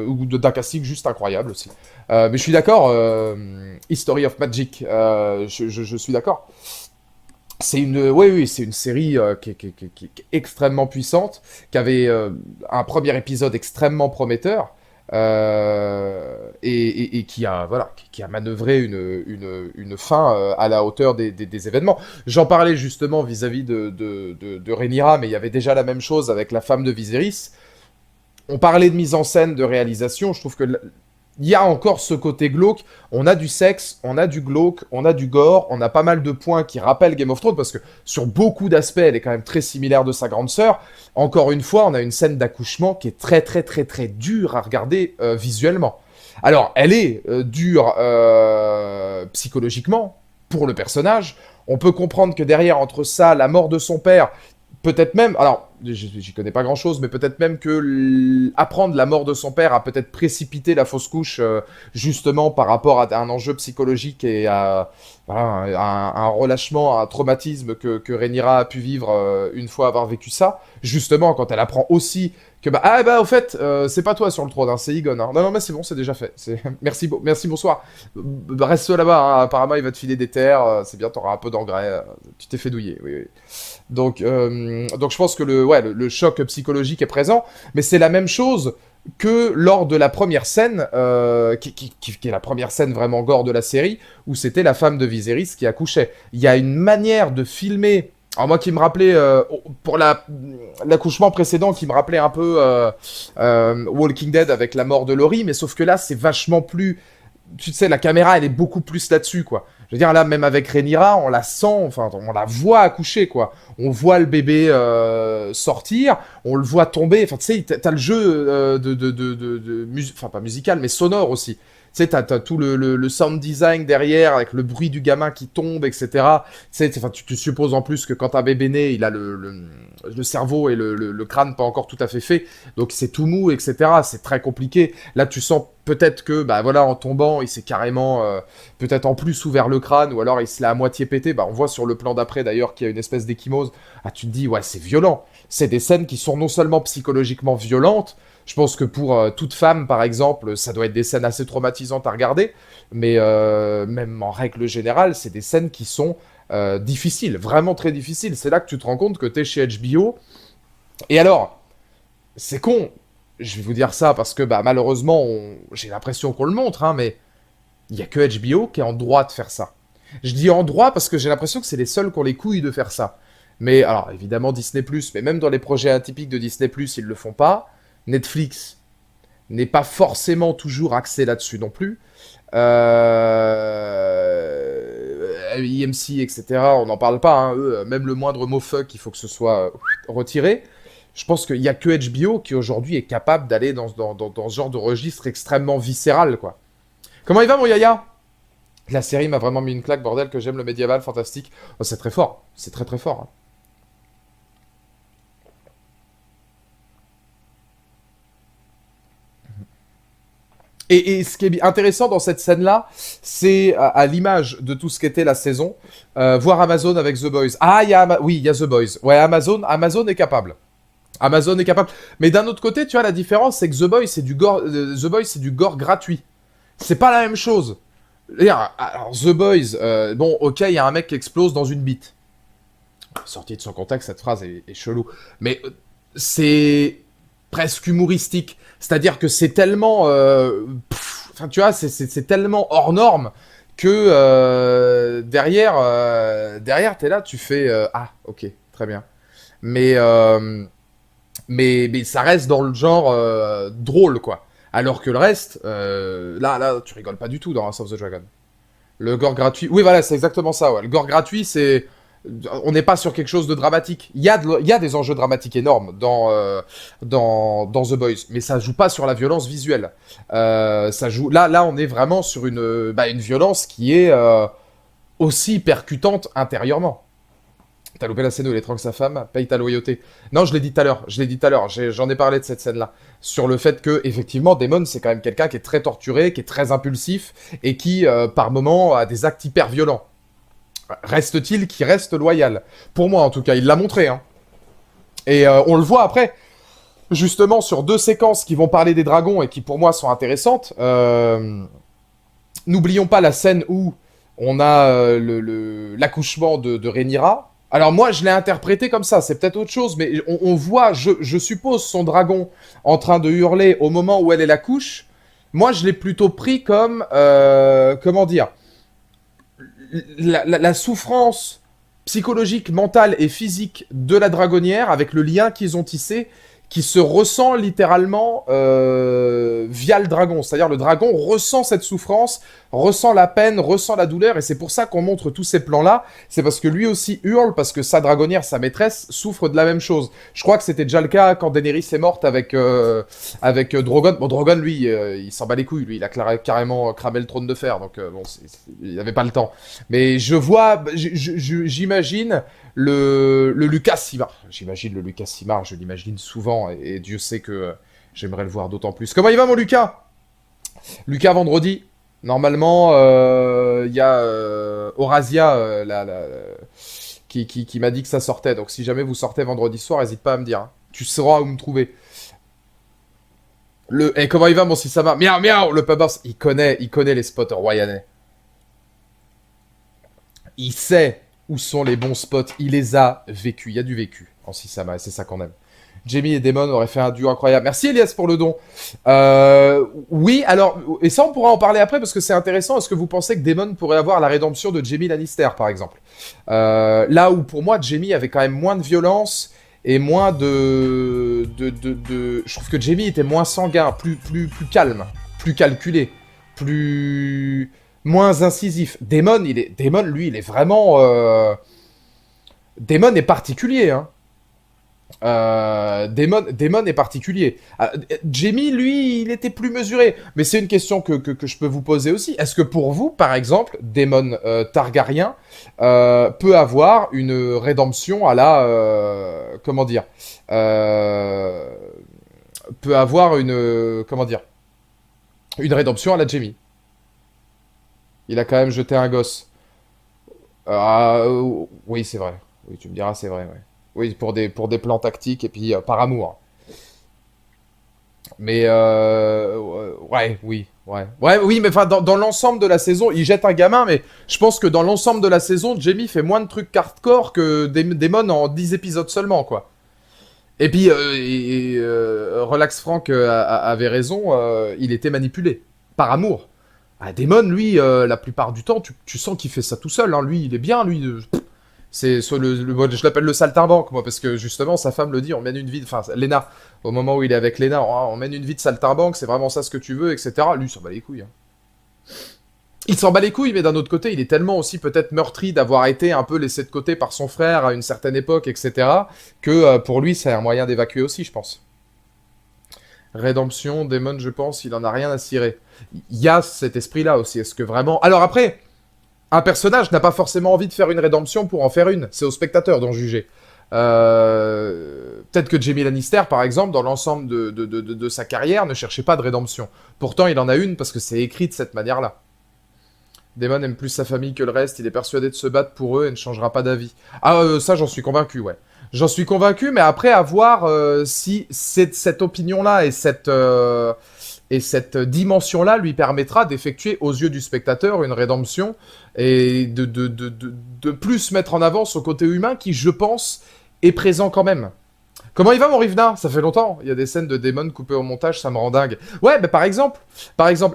ou d'un casting juste incroyable aussi. Mais je suis d'accord, History of Magic, je suis d'accord. Oui, c'est une série qui est extrêmement puissante, qui avait un premier épisode extrêmement prometteur, et qui a manœuvré une fin à la hauteur des événements. J'en parlais justement vis-à-vis de Rhaenyra, mais il y avait déjà la même chose avec la femme de Viserys. On parlait de mise en scène, de réalisation, je trouve que il y a encore ce côté glauque, on a du sexe, on a du glauque, on a du gore, on a pas mal de points qui rappellent Game of Thrones, parce que sur beaucoup d'aspects, elle est quand même très similaire de sa grande sœur. Encore une fois, on a une scène d'accouchement qui est très très très très dure à regarder visuellement. Alors, elle est dure psychologiquement, pour le personnage. On peut comprendre que derrière, entre ça, la mort de son père, peut-être même, alors, j'y connais pas grand-chose, mais peut-être même que apprendre la mort de son père a peut-être précipité la fausse couche, justement par rapport à un enjeu psychologique et à voilà, un relâchement, un traumatisme que Rhaenyra a pu vivre une fois avoir vécu ça. Justement, quand elle apprend aussi que, au fait, c'est pas toi sur le trône, hein, c'est Aegon. Hein. Non, mais c'est bon, c'est déjà fait. Merci, bonsoir. Reste là-bas, hein. Apparemment, il va te filer des terres, c'est bien, t'auras un peu d'engrais, tu t'es fait douiller, oui. Donc je pense que le choc psychologique est présent, mais c'est la même chose que lors de la première scène, qui est la première scène vraiment gore de la série, où c'était la femme de Viserys qui accouchait. Il y a une manière de filmer, alors moi qui me rappelait, pour l'accouchement précédent, qui me rappelait un peu Walking Dead avec la mort de Laurie, mais sauf que là c'est vachement plus... Tu sais, la caméra elle est beaucoup plus là-dessus, quoi. Je veux dire, là, même avec Rhaenyra, on la sent, enfin, on la voit accoucher, quoi. On voit le bébé sortir, on le voit tomber. Enfin, tu sais, t'as le jeu enfin, pas musical, mais sonore aussi. Tu sais, t'as tout le sound design derrière, avec le bruit du gamin qui tombe, etc. Tu sais, enfin, tu supposes en plus que quand un bébé naît, il a le cerveau et le crâne pas encore tout à fait fait, donc c'est tout mou, etc. C'est très compliqué. Là, tu sens peut-être que, bah voilà, en tombant, il s'est carrément, peut-être en plus ouvert le crâne, ou alors il se l'a à moitié pété. Bah, on voit sur le plan d'après, d'ailleurs, qu'il y a une espèce d'échymose. Ah, tu te dis, ouais, c'est violent. C'est des scènes qui sont non seulement psychologiquement violentes, je pense que pour toute femme, par exemple, ça doit être des scènes assez traumatisantes à regarder, mais même en règle générale, c'est des scènes qui sont difficiles, vraiment très difficiles. C'est là que tu te rends compte que t'es chez HBO. Et alors, c'est con, je vais vous dire ça parce que bah, malheureusement, j'ai l'impression qu'on le montre, hein, mais il y a que HBO qui est en droit de faire ça. Je dis en droit parce que j'ai l'impression que c'est les seuls qui ont les couilles de faire ça. Mais alors, évidemment, Disney+, mais même dans les projets atypiques de Disney+, ils le font pas. Netflix n'est pas forcément toujours axé là-dessus non plus. IMC, etc., on n'en parle pas. Hein, eux, même le moindre mot fuck, il faut que ce soit retiré. Je pense qu'il n'y a que HBO qui aujourd'hui est capable d'aller dans ce genre de registre extrêmement viscéral, quoi. Comment il va, mon Yaya? La série m'a vraiment mis une claque, bordel, que j'aime le médiéval, fantastique. Oh, c'est très fort, c'est très très fort. Hein. Et ce qui est intéressant dans cette scène-là, c'est à l'image de tout ce qu'était la saison, voir Amazon avec The Boys. Ah, oui, il y a The Boys. Ouais, Amazon est capable. Amazon est capable. Mais d'un autre côté, tu vois, la différence, c'est que The Boys, c'est du gore gratuit. C'est pas la même chose. Alors, The Boys, bon, ok, il y a un mec qui explose dans une bite. Sorti de son contexte, cette phrase est chelou. Mais c'est presque humoristique. C'est-à-dire que c'est tellement... Enfin, tu vois, c'est tellement hors norme que derrière, t'es là, tu fais... ah, ok, très bien. Mais, mais ça reste dans le genre drôle, quoi. Alors que le reste, là, tu rigoles pas du tout dans House of the Dragon. Le gore gratuit... Oui, voilà, c'est exactement ça, ouais. Le gore gratuit, c'est... On n'est pas sur quelque chose de dramatique. Il y a des enjeux dramatiques énormes dans The Boys, mais ça joue pas sur la violence visuelle. Ça joue... Là, on est vraiment sur une violence qui est aussi percutante intérieurement. T'as loupé la scène où il étrangle sa femme, paye ta loyauté. Non, je l'ai dit tout à l'heure, j'en ai parlé de cette scène-là. Sur le fait que, effectivement, Damon, c'est quand même quelqu'un qui est très torturé, qui est très impulsif, et qui, par moments, a des actes hyper violents. Reste-t-il qu'il reste loyal? Pour moi, en tout cas, il l'a montré, hein. Et on le voit après, justement, sur deux séquences qui vont parler des dragons, et qui, pour moi, sont intéressantes. N'oublions pas la scène où on a l'accouchement de Rhaenyra. Alors moi, je l'ai interprété comme ça, c'est peut-être autre chose, mais on voit, je suppose, son dragon en train de hurler au moment où elle est la couche. Moi, je l'ai plutôt pris comme, comment dire, la souffrance psychologique, mentale et physique de la dragonnière avec le lien qu'ils ont tissé, qui se ressent littéralement via le dragon. C'est-à-dire le dragon ressent cette souffrance, ressent la peine, ressent la douleur, et c'est pour ça qu'on montre tous ces plans-là. C'est parce que lui aussi hurle, parce que sa dragonnière, sa maîtresse, souffre de la même chose. Je crois que c'était déjà le cas quand Daenerys est morte avec Drogon. Bon, Drogon, lui, il s'en bat les couilles, lui, il a carrément cramé le trône de fer, donc bon, il n'avait pas le temps. Mais je vois, j'imagine le Lucas Simard. J'imagine le Lucas Simard, je l'imagine souvent, et Dieu sait que j'aimerais le voir d'autant plus. Comment il va, mon Lucas? Lucas, vendredi, normalement, il y a Horasia qui m'a dit que ça sortait. Donc si jamais vous sortez vendredi soir, n'hésite pas à me dire. Hein. Tu sauras où me trouver. Et comment il va, mon Sisama? Miaou, miaou, le pub boss, il connaît les spots royanais. Il sait où sont les bons spots, il les a vécus. Il y a du vécu en Sisama, et c'est ça qu'on aime. Jamie et Damon auraient fait un duo incroyable. Merci Elias pour le don. Oui, alors, et ça on pourra en parler après parce que c'est intéressant. Est-ce que vous pensez que Damon pourrait avoir la rédemption de Jamie Lannister, par exemple? Là où pour moi, Jamie avait quand même moins de violence et moins de... Je trouve que Jamie était moins sanguin, plus calme, plus calculé, plus... moins incisif. Damon, lui, il est vraiment... Damon est particulier, hein. Daemon est particulier. Jaime, lui, il était plus mesuré. Mais c'est une question que je peux vous poser aussi. Est-ce que pour vous, par exemple, Daemon Targaryen peut avoir une rédemption à la... comment dire peut avoir une... comment dire une rédemption à la Jaime. Il a quand même jeté un gosse. Oui, c'est vrai. Oui, tu me diras, c'est vrai, ouais. Oui, pour des plans tactiques et puis par amour. Mais ouais, oui, ouais. Ouais, oui, mais enfin, dans l'ensemble de la saison, il jette un gamin, mais je pense que dans l'ensemble de la saison, Jamie fait moins de trucs hardcore que Daemon en 10 épisodes seulement, quoi. Et puis, Relax Frank avait raison, il était manipulé, par amour. Ah, Daemon, lui, la plupart du temps, tu sens qu'il fait ça tout seul, hein. Lui, il est bien, lui. C'est sur moi, je l'appelle le saltimbanque, moi, parce que justement, sa femme le dit, on mène une vie, enfin, Lena, au moment où il est avec Lena, on mène une vie de saltimbanque, c'est vraiment ça ce que tu veux, etc. Lui, il s'en bat les couilles, hein. Il s'en bat les couilles, mais d'un autre côté, il est tellement aussi peut-être meurtri d'avoir été un peu laissé de côté par son frère à une certaine époque, etc., que pour lui, c'est un moyen d'évacuer aussi, je pense. Rédemption, Daemon, je pense, il en a rien à cirer. Il y a cet esprit-là aussi. Est-ce que vraiment... Alors après, un personnage n'a pas forcément envie de faire une rédemption pour en faire une. C'est au spectateur d'en juger. Peut-être que Jaime Lannister, par exemple, dans l'ensemble de sa carrière, ne cherchait pas de rédemption. Pourtant, il en a une parce que c'est écrit de cette manière-là. Daemon aime plus sa famille que le reste, il est persuadé de se battre pour eux et ne changera pas d'avis. Ah, ça, j'en suis convaincu, ouais. J'en suis convaincu, mais après, à voir si cette opinion-là et cette dimension-là lui permettra d'effectuer aux yeux du spectateur une rédemption et de plus mettre en avant son côté humain qui, je pense, est présent quand même. Comment il va, mon Rivna? Ça fait longtemps. Il y a des scènes de Daemon coupées au montage, ça me rend dingue. Ouais, mais par exemple,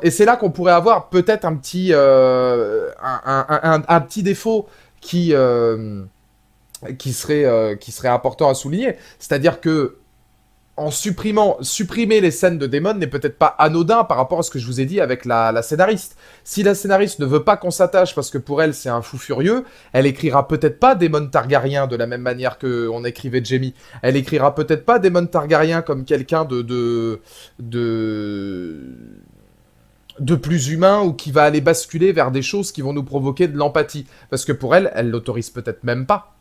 et c'est là qu'on pourrait avoir peut-être un petit, un petit défaut qui serait important à souligner. C'est-à-dire que en supprimer les scènes de Daemon n'est peut-être pas anodin par rapport à ce que je vous ai dit avec la scénariste. Si la scénariste ne veut pas qu'on s'attache parce que pour elle c'est un fou furieux, elle écrira peut-être pas Daemon Targaryen de la même manière qu'on écrivait Jaime. Elle écrira peut-être pas Daemon Targaryen comme quelqu'un de plus humain ou qui va aller basculer vers des choses qui vont nous provoquer de l'empathie. Parce que pour elle, elle l'autorise peut-être même pas.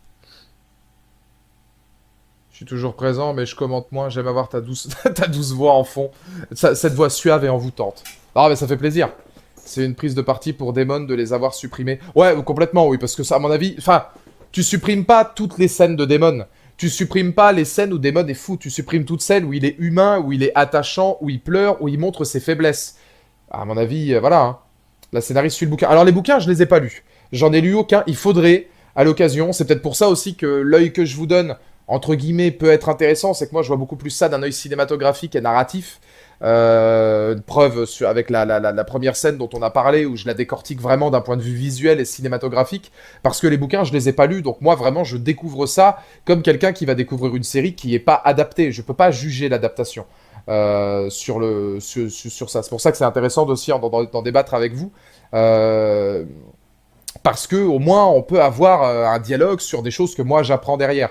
Je suis toujours présent, mais je commente moins. J'aime avoir ta douce, ta douce voix en fond. Cette voix suave et envoûtante. Ah, mais ça fait plaisir. C'est une prise de parti pour Daemon de les avoir supprimés. Ouais, complètement, oui, parce que ça, à mon avis... Enfin, tu supprimes pas toutes les scènes de Daemon. Tu supprimes pas les scènes où Daemon est fou. Tu supprimes toutes celles où il est humain, où il est attachant, où il pleure, où il montre ses faiblesses. À mon avis, voilà. Hein. La scénariste suit le bouquin. Alors, les bouquins, je les ai pas lus. J'en ai lu aucun. Il faudrait, à l'occasion, c'est peut-être pour ça aussi que l'œil que je vous donne entre guillemets, peut être intéressant, c'est que moi, je vois beaucoup plus ça d'un œil cinématographique et narratif. Preuve avec la première scène dont on a parlé, où je la décortique vraiment d'un point de vue visuel et cinématographique, parce que les bouquins, je les ai pas lus, donc moi, vraiment, je découvre ça comme quelqu'un qui va découvrir une série qui est pas adaptée. Je peux pas juger l'adaptation sur ça. C'est pour ça que c'est intéressant aussi d'en débattre avec vous. Parce que au moins on peut avoir un dialogue sur des choses que moi j'apprends derrière.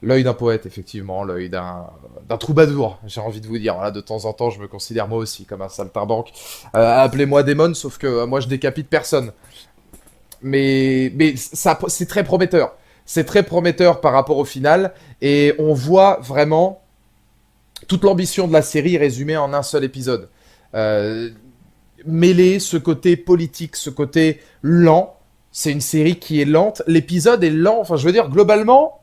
L'œil d'un poète, effectivement, l'œil d'un troubadour, j'ai envie de vous dire. Voilà, de temps en temps, je me considère moi aussi comme un saltimbanque. Appelez-moi démon, sauf que moi je décapite personne. Mais ça, c'est très prometteur. C'est très prometteur par rapport au final, et on voit vraiment toute l'ambition de la série résumée en un seul épisode. Mêler ce côté politique, ce côté lent. C'est une série qui est lente. L'épisode est lent. Enfin, je veux dire, globalement,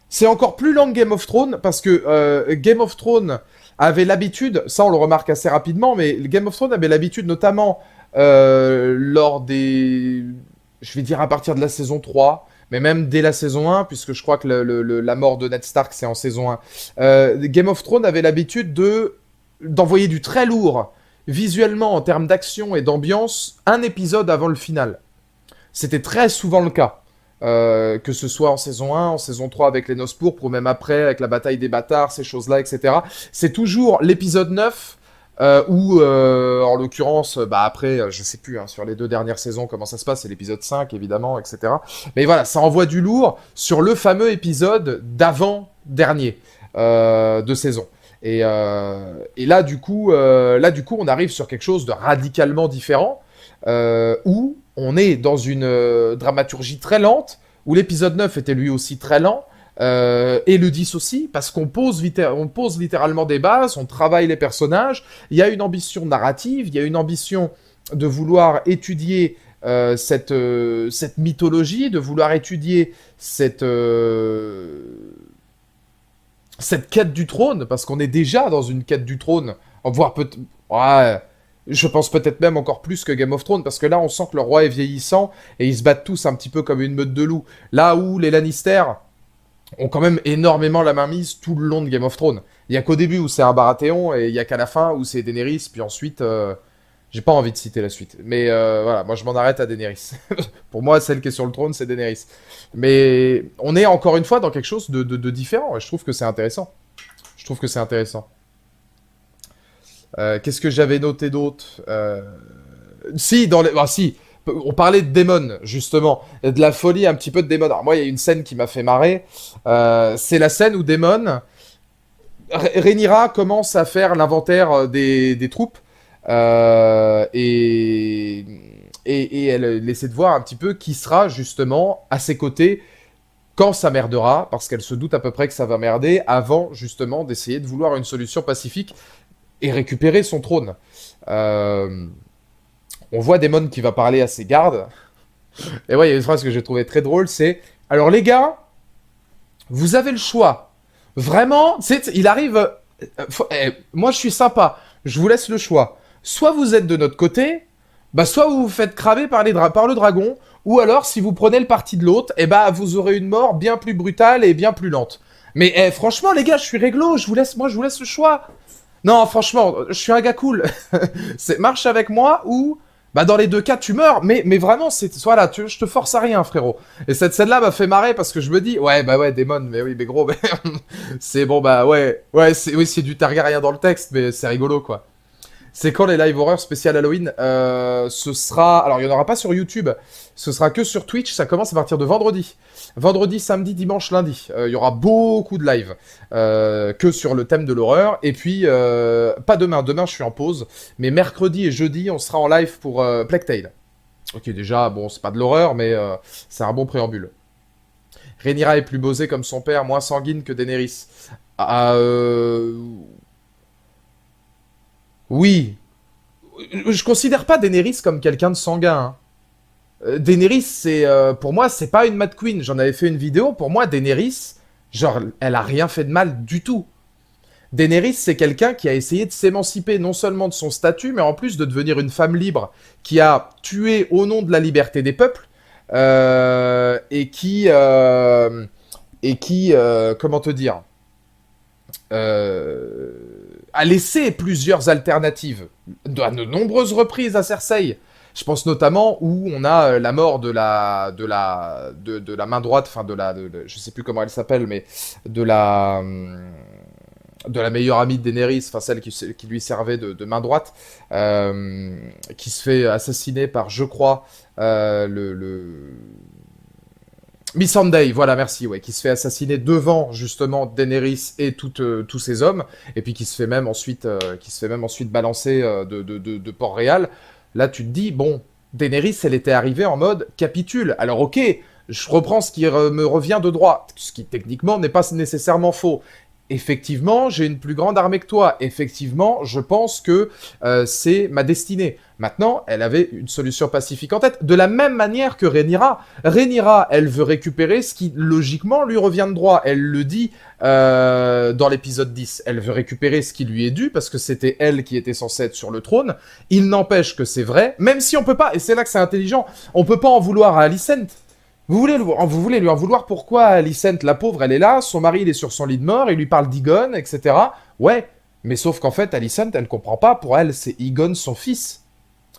c'est encore plus lent que Game of Thrones parce que Game of Thrones avait l'habitude, ça on le remarque assez rapidement, mais Game of Thrones avait l'habitude notamment lors des... Je vais dire à partir de la saison 3, mais même dès la saison 1, puisque je crois que la mort de Ned Stark c'est en saison 1. Game of Thrones avait l'habitude d'envoyer du très lourd visuellement en termes d'action et d'ambiance un épisode avant le final. C'était très souvent le cas. Que ce soit en saison 1, en saison 3 avec les Noces Pourpres, ou même après avec la bataille des bâtards, ces choses-là, etc. C'est toujours l'épisode 9 ou en l'occurrence, bah après, je sais plus, hein, sur les 2 dernières saisons, comment ça se passe, c'est l'épisode 5, évidemment, etc. Mais voilà, ça envoie du lourd sur le fameux épisode d'avant-dernier de saison. Et là, du coup, on arrive sur quelque chose de radicalement différent, où on est dans une dramaturgie très lente, où l'épisode 9 était lui aussi très lent, et le 10 aussi, parce qu'on pose, on pose littéralement des bases, on travaille les personnages, il y a une ambition narrative, il y a une ambition de vouloir étudier cette mythologie, de vouloir étudier cette quête du trône, parce qu'on est déjà dans une quête du trône, voire peut-être... Ouais, je pense peut-être même encore plus que Game of Thrones, parce que là, on sent que le roi est vieillissant, et ils se battent tous un petit peu comme une meute de loups. Là où les Lannister ont quand même énormément la main mise tout le long de Game of Thrones. Il y a qu'au début où c'est un Baratheon, et il y a qu'à la fin où c'est Daenerys, puis ensuite... j'ai pas envie de citer la suite. Mais voilà, moi je m'en arrête à Daenerys. Pour moi, celle qui est sur le trône, c'est Daenerys. Mais on est encore une fois dans quelque chose de différent, et je trouve que c'est intéressant. Je trouve que c'est intéressant. Qu'est-ce que j'avais noté d'autre Si, si, on parlait de Daemon, justement, et de la folie un petit peu de Daemon. Alors moi, il y a une scène qui m'a fait marrer. C'est la scène où Daemon... Rhaenyra commence à faire l'inventaire des troupes. Et elle essaie de voir un petit peu qui sera justement à ses côtés quand ça merdera, parce qu'elle se doute à peu près que ça va merder, avant justement d'essayer de vouloir une solution pacifique et récupérer son trône. On voit Daemon qui va parler à ses gardes, et ouais, il y a une phrase que j'ai trouvée très drôle, c'est « Alors les gars, vous avez le choix. Vraiment, il arrive... moi je suis sympa, je vous laisse le choix. Soit vous êtes de notre côté, bah soit vous vous faites cramer par le dragon, ou alors si vous prenez le parti de l'autre, et bah vous aurez une mort bien plus brutale et bien plus lente. Mais franchement les gars, je suis réglo, je vous laisse le choix. Non, franchement, je suis un gars cool. Marche avec moi ou bah dans les deux cas tu meurs. Mais vraiment voilà, je te force à rien frérot. Et cette scène-là m'a fait marrer parce que je me dis ouais bah ouais Daemon, mais oui mais gros, mais c'est bon bah ouais c'est du Targaryen dans le texte, mais c'est rigolo quoi. C'est quand les live horror spécial Halloween ce sera... Alors, il n'y en aura pas sur YouTube. Ce sera que sur Twitch. Ça commence à partir de vendredi. Vendredi, samedi, dimanche, lundi. Il y aura beaucoup de live. Que sur le thème de l'horreur. Et puis, pas demain. Demain, je suis en pause. Mais mercredi et jeudi, on sera en live pour Plague Tale. Ok, déjà, bon, c'est pas de l'horreur, mais c'est un bon préambule. Rhaenyra est plus bosée comme son père, moins sanguine que Daenerys. Oui. Je considère pas Daenerys comme quelqu'un de sanguin, hein. Daenerys, pour moi, c'est pas une Mad Queen. J'en avais fait une vidéo. Pour moi, Daenerys, genre, elle a rien fait de mal du tout. Daenerys, c'est quelqu'un qui a essayé de s'émanciper non seulement de son statut, mais en plus de devenir une femme libre, qui a tué au nom de la liberté des peuples, comment te dire, a laissé plusieurs alternatives, à de nombreuses reprises à Cersei. Je pense notamment où on a la mort de la main droite, enfin je sais plus comment elle s'appelle, mais de la meilleure amie de Daenerys, enfin celle qui lui servait de main droite, qui se fait assassiner par, je crois, Missandei, voilà, merci, ouais, qui se fait assassiner devant justement Daenerys et tous ses hommes, et puis qui se fait même ensuite balancer de Port-Réal. Là, tu te dis, bon, Daenerys, elle était arrivée en mode capitule. Alors, ok, je reprends ce qui me revient de droit, ce qui techniquement n'est pas nécessairement faux. Effectivement, j'ai une plus grande armée que toi. Effectivement, je pense que c'est ma destinée. Maintenant, elle avait une solution pacifique en tête. De la même manière que Rhaenyra. Rhaenyra, elle veut récupérer ce qui, logiquement, lui revient de droit. Elle le dit dans l'épisode 10. Elle veut récupérer ce qui lui est dû, parce que c'était elle qui était censée être sur le trône. Il n'empêche que c'est vrai, même si on peut pas, et c'est là que c'est intelligent, on peut pas en vouloir à Alicent. Vous voulez lui en vouloir pourquoi Alicent, la pauvre, elle est là, son mari, il est sur son lit de mort, il lui parle d'Aegon, etc. Ouais, mais sauf qu'en fait, Alicent, elle comprend pas, pour elle, c'est Aegon son fils.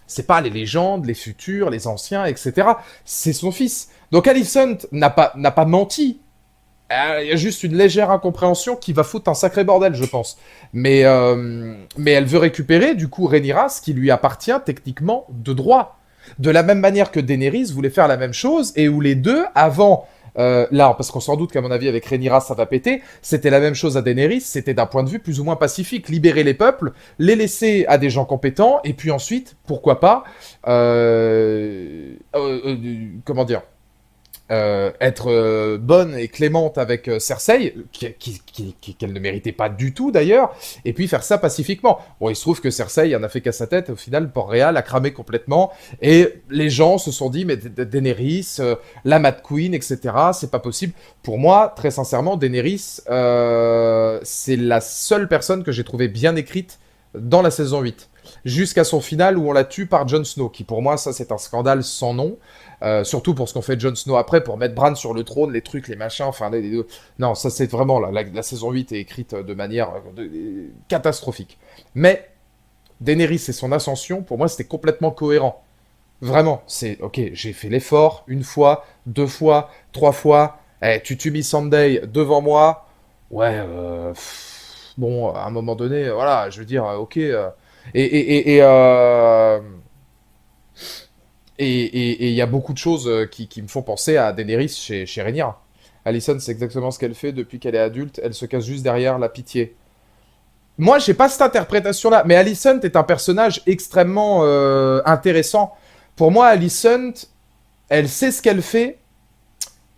C'est pas les légendes, les futurs, les anciens, etc. C'est son fils. Donc Alicent n'a pas menti. Il y a juste une légère incompréhension qui va foutre un sacré bordel, je pense. Mais elle veut récupérer, du coup, Rhaenyra, ce qui lui appartient techniquement de droit. De la même manière que Daenerys voulait faire la même chose, et où les deux, avant, là, parce qu'on s'en doute qu'à mon avis, avec Rhaenyra, ça va péter, c'était la même chose à Daenerys, c'était d'un point de vue plus ou moins pacifique, libérer les peuples, les laisser à des gens compétents, et puis ensuite, pourquoi pas, comment dire, être bonne et clémente avec Cersei, qu'elle ne méritait pas du tout d'ailleurs, et puis faire ça pacifiquement. Bon, il se trouve que Cersei en a fait qu'à sa tête, au final, Port-Réal a cramé complètement, et les gens se sont dit, mais Daenerys, la Mad Queen, etc., c'est pas possible. Pour moi, très sincèrement, Daenerys, c'est la seule personne que j'ai trouvée bien écrite dans la saison 8. Jusqu'à son final où on la tue par Jon Snow, qui pour moi, ça c'est un scandale sans nom. Surtout pour ce qu'on fait de Jon Snow après, pour mettre Bran sur le trône, les trucs, les machins, enfin... Non, ça c'est vraiment... La saison 8 est écrite de manière catastrophique. Mais Daenerys et son ascension, pour moi, c'était complètement cohérent. Vraiment, c'est... Ok, j'ai fait l'effort, une fois, deux fois, trois fois. Tu tues Miss Sunday devant moi. Ouais, bon, à un moment donné, voilà, je veux dire, ok... et il y a beaucoup de choses qui me font penser à Daenerys chez Rhaenyra. Alicent, c'est exactement ce qu'elle fait depuis qu'elle est adulte. Elle se cache juste derrière la pitié. Moi, j'ai pas cette interprétation-là, mais Alicent est un personnage extrêmement intéressant. Pour moi, Alicent, elle sait ce qu'elle fait,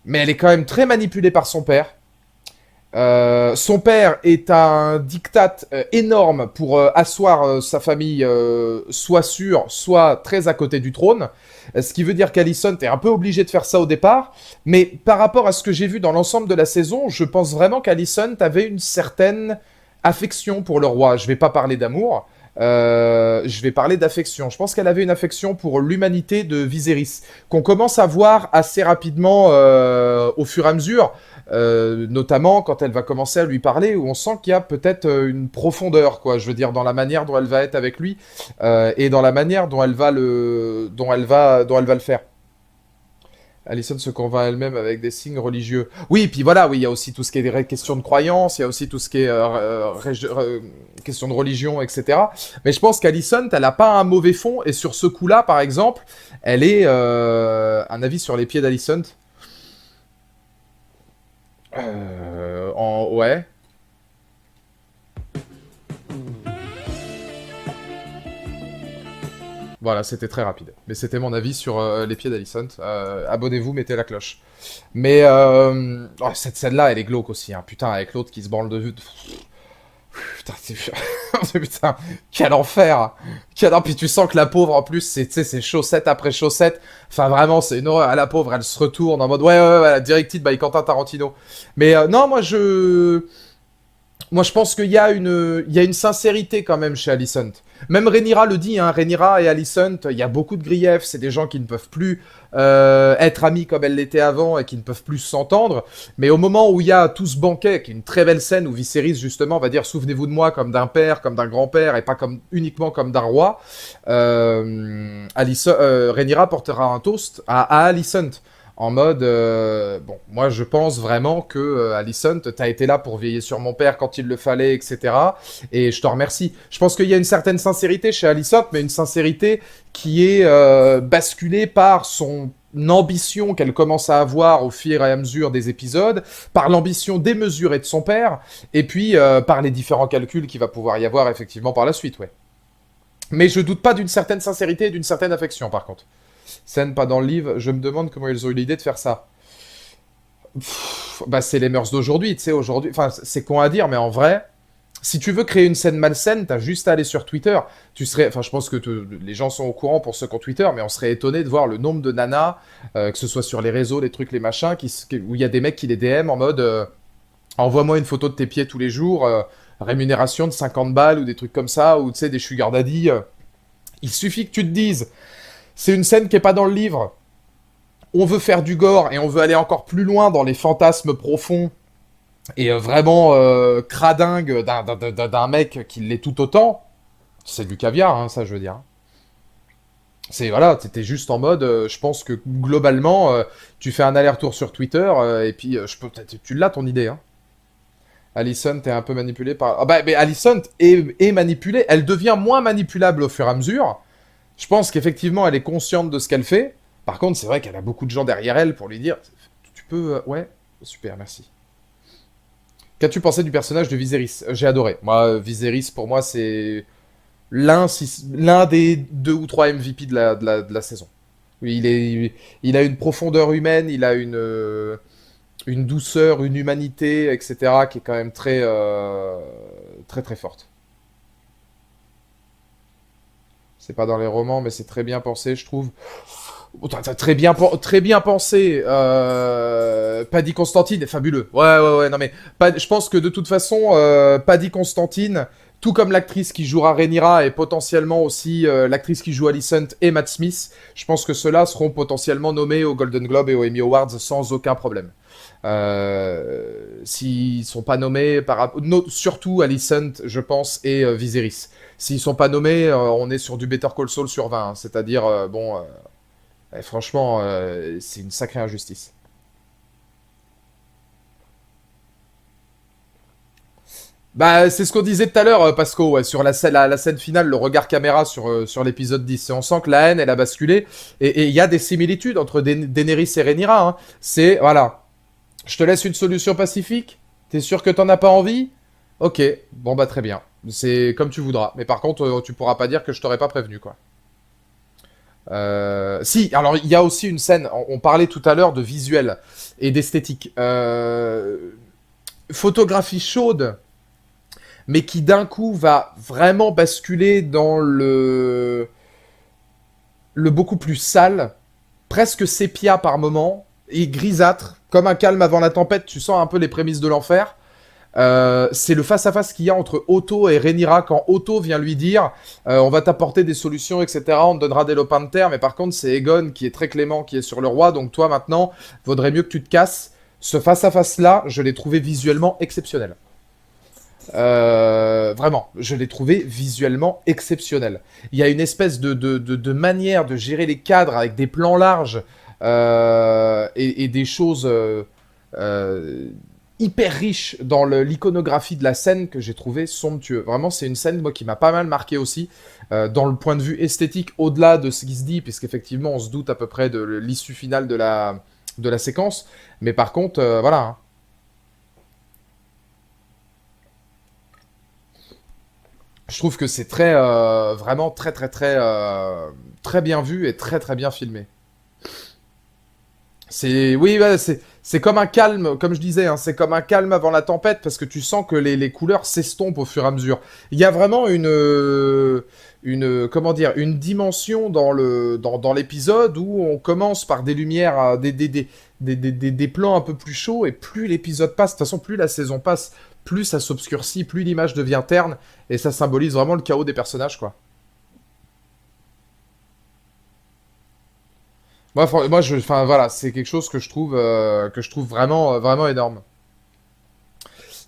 mais elle est quand même très manipulée par son père. Son père est un diktat énorme pour asseoir sa famille soit sûre, soit très à côté du trône. Ce qui veut dire qu'Alicent est un peu obligée de faire ça au départ. Mais par rapport à ce que j'ai vu dans l'ensemble de la saison, je pense vraiment qu'Alicent avait une certaine affection pour le roi. Je vais pas parler d'amour. Je vais parler d'affection. Je pense qu'elle avait une affection pour l'humanité de Viserys, qu'on commence à voir assez rapidement au fur et à mesure. Notamment quand elle va commencer à lui parler, où on sent qu'il y a peut-être une profondeur, quoi. Je veux dire, dans la manière dont elle va être avec lui et dans la manière dont dont elle va le faire. Alison se convainc elle-même avec des signes religieux. Oui, puis voilà, oui, il y a aussi tout ce qui est des questions de croyance, il y a aussi tout ce qui est questions de religion, etc. Mais je pense qu'Alison, elle n'a pas un mauvais fond, et sur ce coup-là, par exemple, elle est un avis sur les pieds d'Alison. Ouais. Voilà, c'était très rapide. Mais c'était mon avis sur les pieds d'Alicent. Abonnez-vous, mettez la cloche. Mais cette scène-là, elle est glauque aussi. Hein. Putain, avec l'autre qui se branle de vue. Putain, putain, quel enfer. Puis tu sens que la pauvre, en plus, c'est chaussette après chaussette. Enfin, vraiment, c'est une horreur. La pauvre, elle se retourne en mode ouais, directed by Quentin Tarantino. Mais non, moi, je pense il y a une sincérité quand même chez Alicent. Même Rhaenyra le dit, hein, Rhaenyra et Alicent, il y a beaucoup de griefs, c'est des gens qui ne peuvent plus être amis comme elles l'étaient avant et qui ne peuvent plus s'entendre. Mais au moment où il y a tout ce banquet, qui est une très belle scène où Viserys justement va dire souvenez-vous de moi comme d'un père, comme d'un grand-père et pas comme uniquement comme d'un roi, Rhaenyra portera un toast à Alicent. En mode, bon, moi je pense vraiment que Alicent, t'as été là pour veiller sur mon père quand il le fallait, etc. Et je te remercie. Je pense qu'il y a une certaine sincérité chez Alicent, mais une sincérité qui est basculée par son ambition qu'elle commence à avoir au fur et à mesure des épisodes, par l'ambition démesurée de son père, et puis par les différents calculs qu'il va pouvoir y avoir effectivement par la suite, ouais. Mais je doute pas d'une certaine sincérité et d'une certaine affection, par contre. Scène pas dans le livre, je me demande comment ils ont eu l'idée de faire ça. Bah c'est les mœurs d'aujourd'hui, tu sais, aujourd'hui... Enfin, c'est con à dire, mais en vrai, si tu veux créer une scène malsaine, t'as juste à aller sur Twitter. Tu serais... Enfin, je pense que les gens sont au courant pour ceux qui ont Twitter, mais on serait étonné de voir le nombre de nanas, que ce soit sur les réseaux, les trucs, les machins, où il y a des mecs qui les DM en mode... envoie-moi une photo de tes pieds tous les jours, rémunération de 50 balles, ou des trucs comme ça, ou tu sais, des sugar daddy. Il suffit que tu te dises... C'est une scène qui est pas dans le livre. On veut faire du gore et on veut aller encore plus loin dans les fantasmes profonds et vraiment cradingue d'un mec qui l'est tout autant. C'est du caviar, hein, ça je veux dire. C'est voilà, t'étais juste en mode, je pense que globalement, tu fais un aller-retour sur Twitter, et puis tu l'as ton idée, hein. Alicent est un peu manipulée par... Ah bah, mais Alicent est manipulée, elle devient moins manipulable au fur et à mesure. Je pense qu'effectivement, elle est consciente de ce qu'elle fait. Par contre, c'est vrai qu'elle a beaucoup de gens derrière elle pour lui dire, tu peux... ouais, super, merci. Qu'as-tu pensé du personnage de Viserys? J'ai adoré. Moi, Viserys, pour moi, c'est l'un des 2 ou 3 MVP de la saison. Oui, il a une profondeur humaine, il a une douceur, une humanité, etc., qui est quand même très très forte. C'est pas dans les romans, mais c'est très bien pensé, je trouve. Oh, t'as très bien pensé. Paddy Constantine est fabuleux. Ouais. Non mais, je pense que de toute façon, Paddy Constantine, tout comme l'actrice qui jouera Rhaenyra et potentiellement aussi l'actrice qui joue Alicent et Matt Smith, je pense que ceux-là seront potentiellement nommés au Golden Globe et aux Emmy Awards sans aucun problème. S'ils sont pas nommés, surtout Alicent, je pense, et Viserys. S'ils sont pas nommés, on est sur du Better Call Saul sur 20, hein. C'est-à-dire, bon, franchement, c'est une sacrée injustice. Bah, c'est ce qu'on disait tout à l'heure, Pasco, ouais, sur la scène finale, le regard caméra sur l'épisode 10. Et on sent que la haine, elle a basculé. Et il y a des similitudes entre Daenerys et Rhaenyra, hein. C'est, voilà, je te laisse une solution pacifique. T'es sûr que t'en as pas envie? Ok, bon bah très bien. C'est comme tu voudras. Mais par contre, tu pourras pas dire que je t'aurais pas prévenu, quoi. Si, alors il y a aussi une scène, on parlait tout à l'heure de visuel et d'esthétique. Photographie chaude, mais qui d'un coup va vraiment basculer dans le beaucoup plus sale, presque sépia par moment, et grisâtre, comme un calme avant la tempête, tu sens un peu les prémices de l'enfer. C'est le face-à-face qu'il y a entre Otto et Rhaenyra quand Otto vient lui dire on va t'apporter des solutions, etc. On te donnera des lopins de terre, mais par contre, c'est Aegon qui est très clément, qui est sur le roi, donc toi maintenant, vaudrait mieux que tu te casses. Ce face-à-face-là, je l'ai trouvé visuellement exceptionnel. Vraiment, je l'ai trouvé visuellement exceptionnel. Il y a une espèce de manière de gérer les cadres avec des plans larges et des choses euh, hyper riches dans l'iconographie de la scène que j'ai trouvé somptueux. Vraiment, c'est une scène moi qui m'a pas mal marqué aussi dans le point de vue esthétique, au-delà de ce qui se dit, puisqu'effectivement on se doute à peu près de l'issue finale de la séquence. Mais par contre, voilà, hein. Je trouve que c'est vraiment très bien vu et très très bien filmé. Oui, ouais, c'est comme un calme, comme je disais, hein, c'est comme un calme avant la tempête parce que tu sens que les couleurs s'estompent au fur et à mesure. Il y a vraiment comment dire, une dimension dans l'épisode où on commence par des lumières, des plans un peu plus chauds et plus l'épisode passe, de toute façon, plus la saison passe, plus ça s'obscurcit, plus l'image devient terne et ça symbolise vraiment le chaos des personnages, quoi. Enfin voilà, c'est quelque chose que je trouve vraiment, vraiment énorme.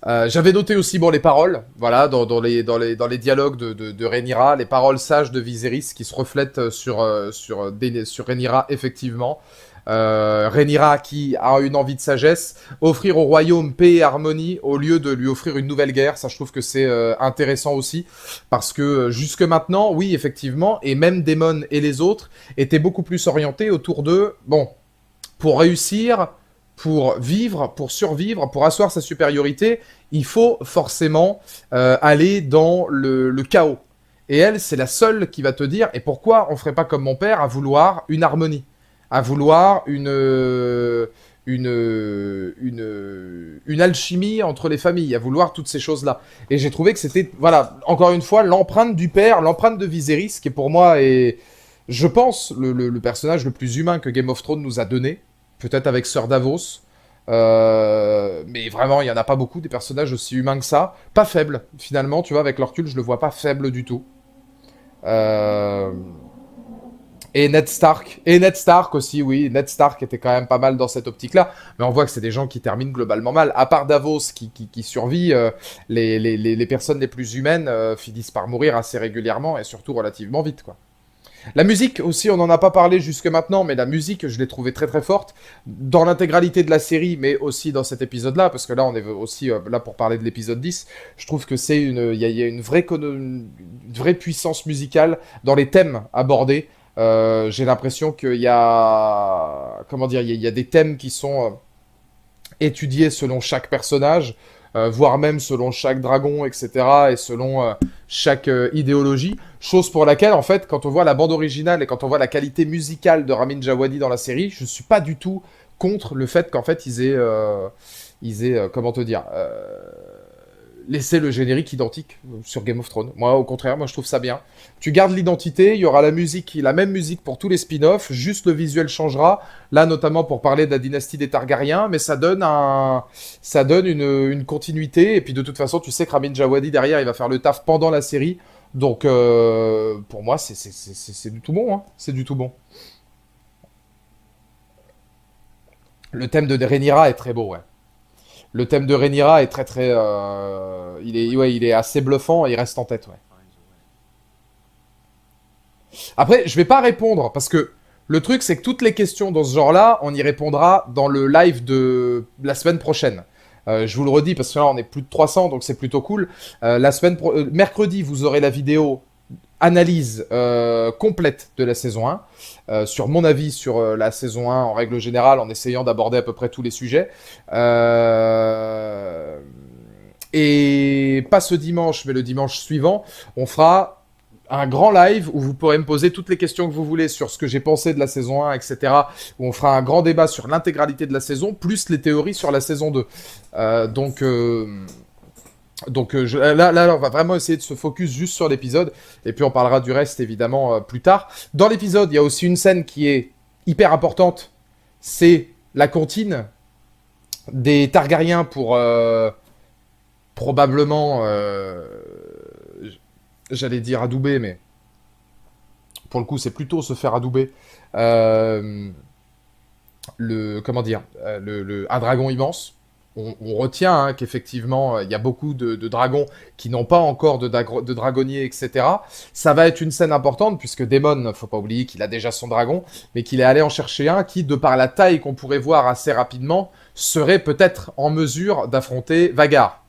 J'avais noté aussi bon les paroles, voilà, dans les dialogues de Rhaenyra, les paroles sages de Viserys qui se reflètent sur Rhaenyra effectivement. Rhaenyra qui a une envie de sagesse, offrir au royaume paix et harmonie au lieu de lui offrir une nouvelle guerre. Ça, je trouve que c'est intéressant aussi parce que jusque maintenant, oui, effectivement, et même Daemon et les autres étaient beaucoup plus orientés autour de bon, pour réussir, pour vivre, pour survivre, pour asseoir sa supériorité, il faut forcément aller dans le chaos. Et elle, c'est la seule qui va te dire, et pourquoi on ferait pas comme mon père à vouloir une harmonie, à vouloir une alchimie entre les familles, à vouloir toutes ces choses-là. Et j'ai trouvé que c'était, voilà, encore une fois, l'empreinte du père, l'empreinte de Viserys, qui pour moi est, je pense, le personnage le plus humain que Game of Thrones nous a donné. Peut-être avec Sir Davos. Mais vraiment, il n'y en a pas beaucoup des personnages aussi humains que ça. Pas faibles, finalement, tu vois, avec leur recul, je le vois pas faible du tout. Euh, Et Ned Stark. Et Ned Stark aussi, oui. Ned Stark était quand même pas mal dans cette optique-là. Mais on voit que c'est des gens qui terminent globalement mal. À part Davos qui survit, les personnes les plus humaines finissent par mourir assez régulièrement et surtout relativement vite, quoi. La musique aussi, on n'en a pas parlé jusque maintenant, mais la musique, je l'ai trouvée très très forte dans l'intégralité de la série, mais aussi dans cet épisode-là, parce que là, on est aussi là pour parler de l'épisode 10. Je trouve que il y a une vraie puissance musicale dans les thèmes abordés. J'ai l'impression qu'il y a, comment dire, il y a des thèmes qui sont étudiés selon chaque personnage, voire même selon chaque dragon, etc., et selon chaque idéologie. Chose pour laquelle, en fait, quand on voit la bande originale et quand on voit la qualité musicale de Ramin Djawadi dans la série, je suis pas du tout contre le fait qu'en fait ils aient comment te dire, laissé le générique identique sur Game of Thrones. Moi, au contraire, moi je trouve ça bien. Tu gardes l'identité, il y aura la même musique pour tous les spin-offs, juste le visuel changera. Là, notamment pour parler de la dynastie des Targaryens, mais ça donne une continuité. Et puis de toute façon, tu sais que Ramin Djawadi derrière, il va faire le taf pendant la série. Donc, pour moi, c'est du tout bon, hein. C'est du tout bon. Le thème de Rhaenyra est très beau, ouais. Le thème de Rhaenyra est très très, il est assez bluffant et il reste en tête, ouais. Après, je vais pas répondre parce que le truc, c'est que toutes les questions dans ce genre-là, on y répondra dans le live de la semaine prochaine. Je vous le redis parce que là, on est plus de 300, donc c'est plutôt cool. Mercredi, vous aurez la vidéo analyse complète de la saison 1, sur mon avis sur la saison 1 en règle générale, en essayant d'aborder à peu près tous les sujets. Et pas ce dimanche, mais le dimanche suivant, on fera un grand live où vous pourrez me poser toutes les questions que vous voulez sur ce que j'ai pensé de la saison 1, etc. Où on fera un grand débat sur l'intégralité de la saison, plus les théories sur la saison 2. Là, on va vraiment essayer de se focus juste sur l'épisode, et puis on parlera du reste, évidemment, plus tard. Dans l'épisode, il y a aussi une scène qui est hyper importante, c'est la comptine des Targaryens pour probablement, j'allais dire adouber, mais pour le coup, c'est plutôt se faire adouber. Euh, comment dire, un dragon immense. On retient hein, qu'effectivement, il y a beaucoup de dragons qui n'ont pas encore de dragonnier, etc. Ça va être une scène importante, puisque Daemon, faut pas oublier qu'il a déjà son dragon, mais qu'il est allé en chercher un qui, de par la taille qu'on pourrait voir assez rapidement, serait peut-être en mesure d'affronter Vhagar.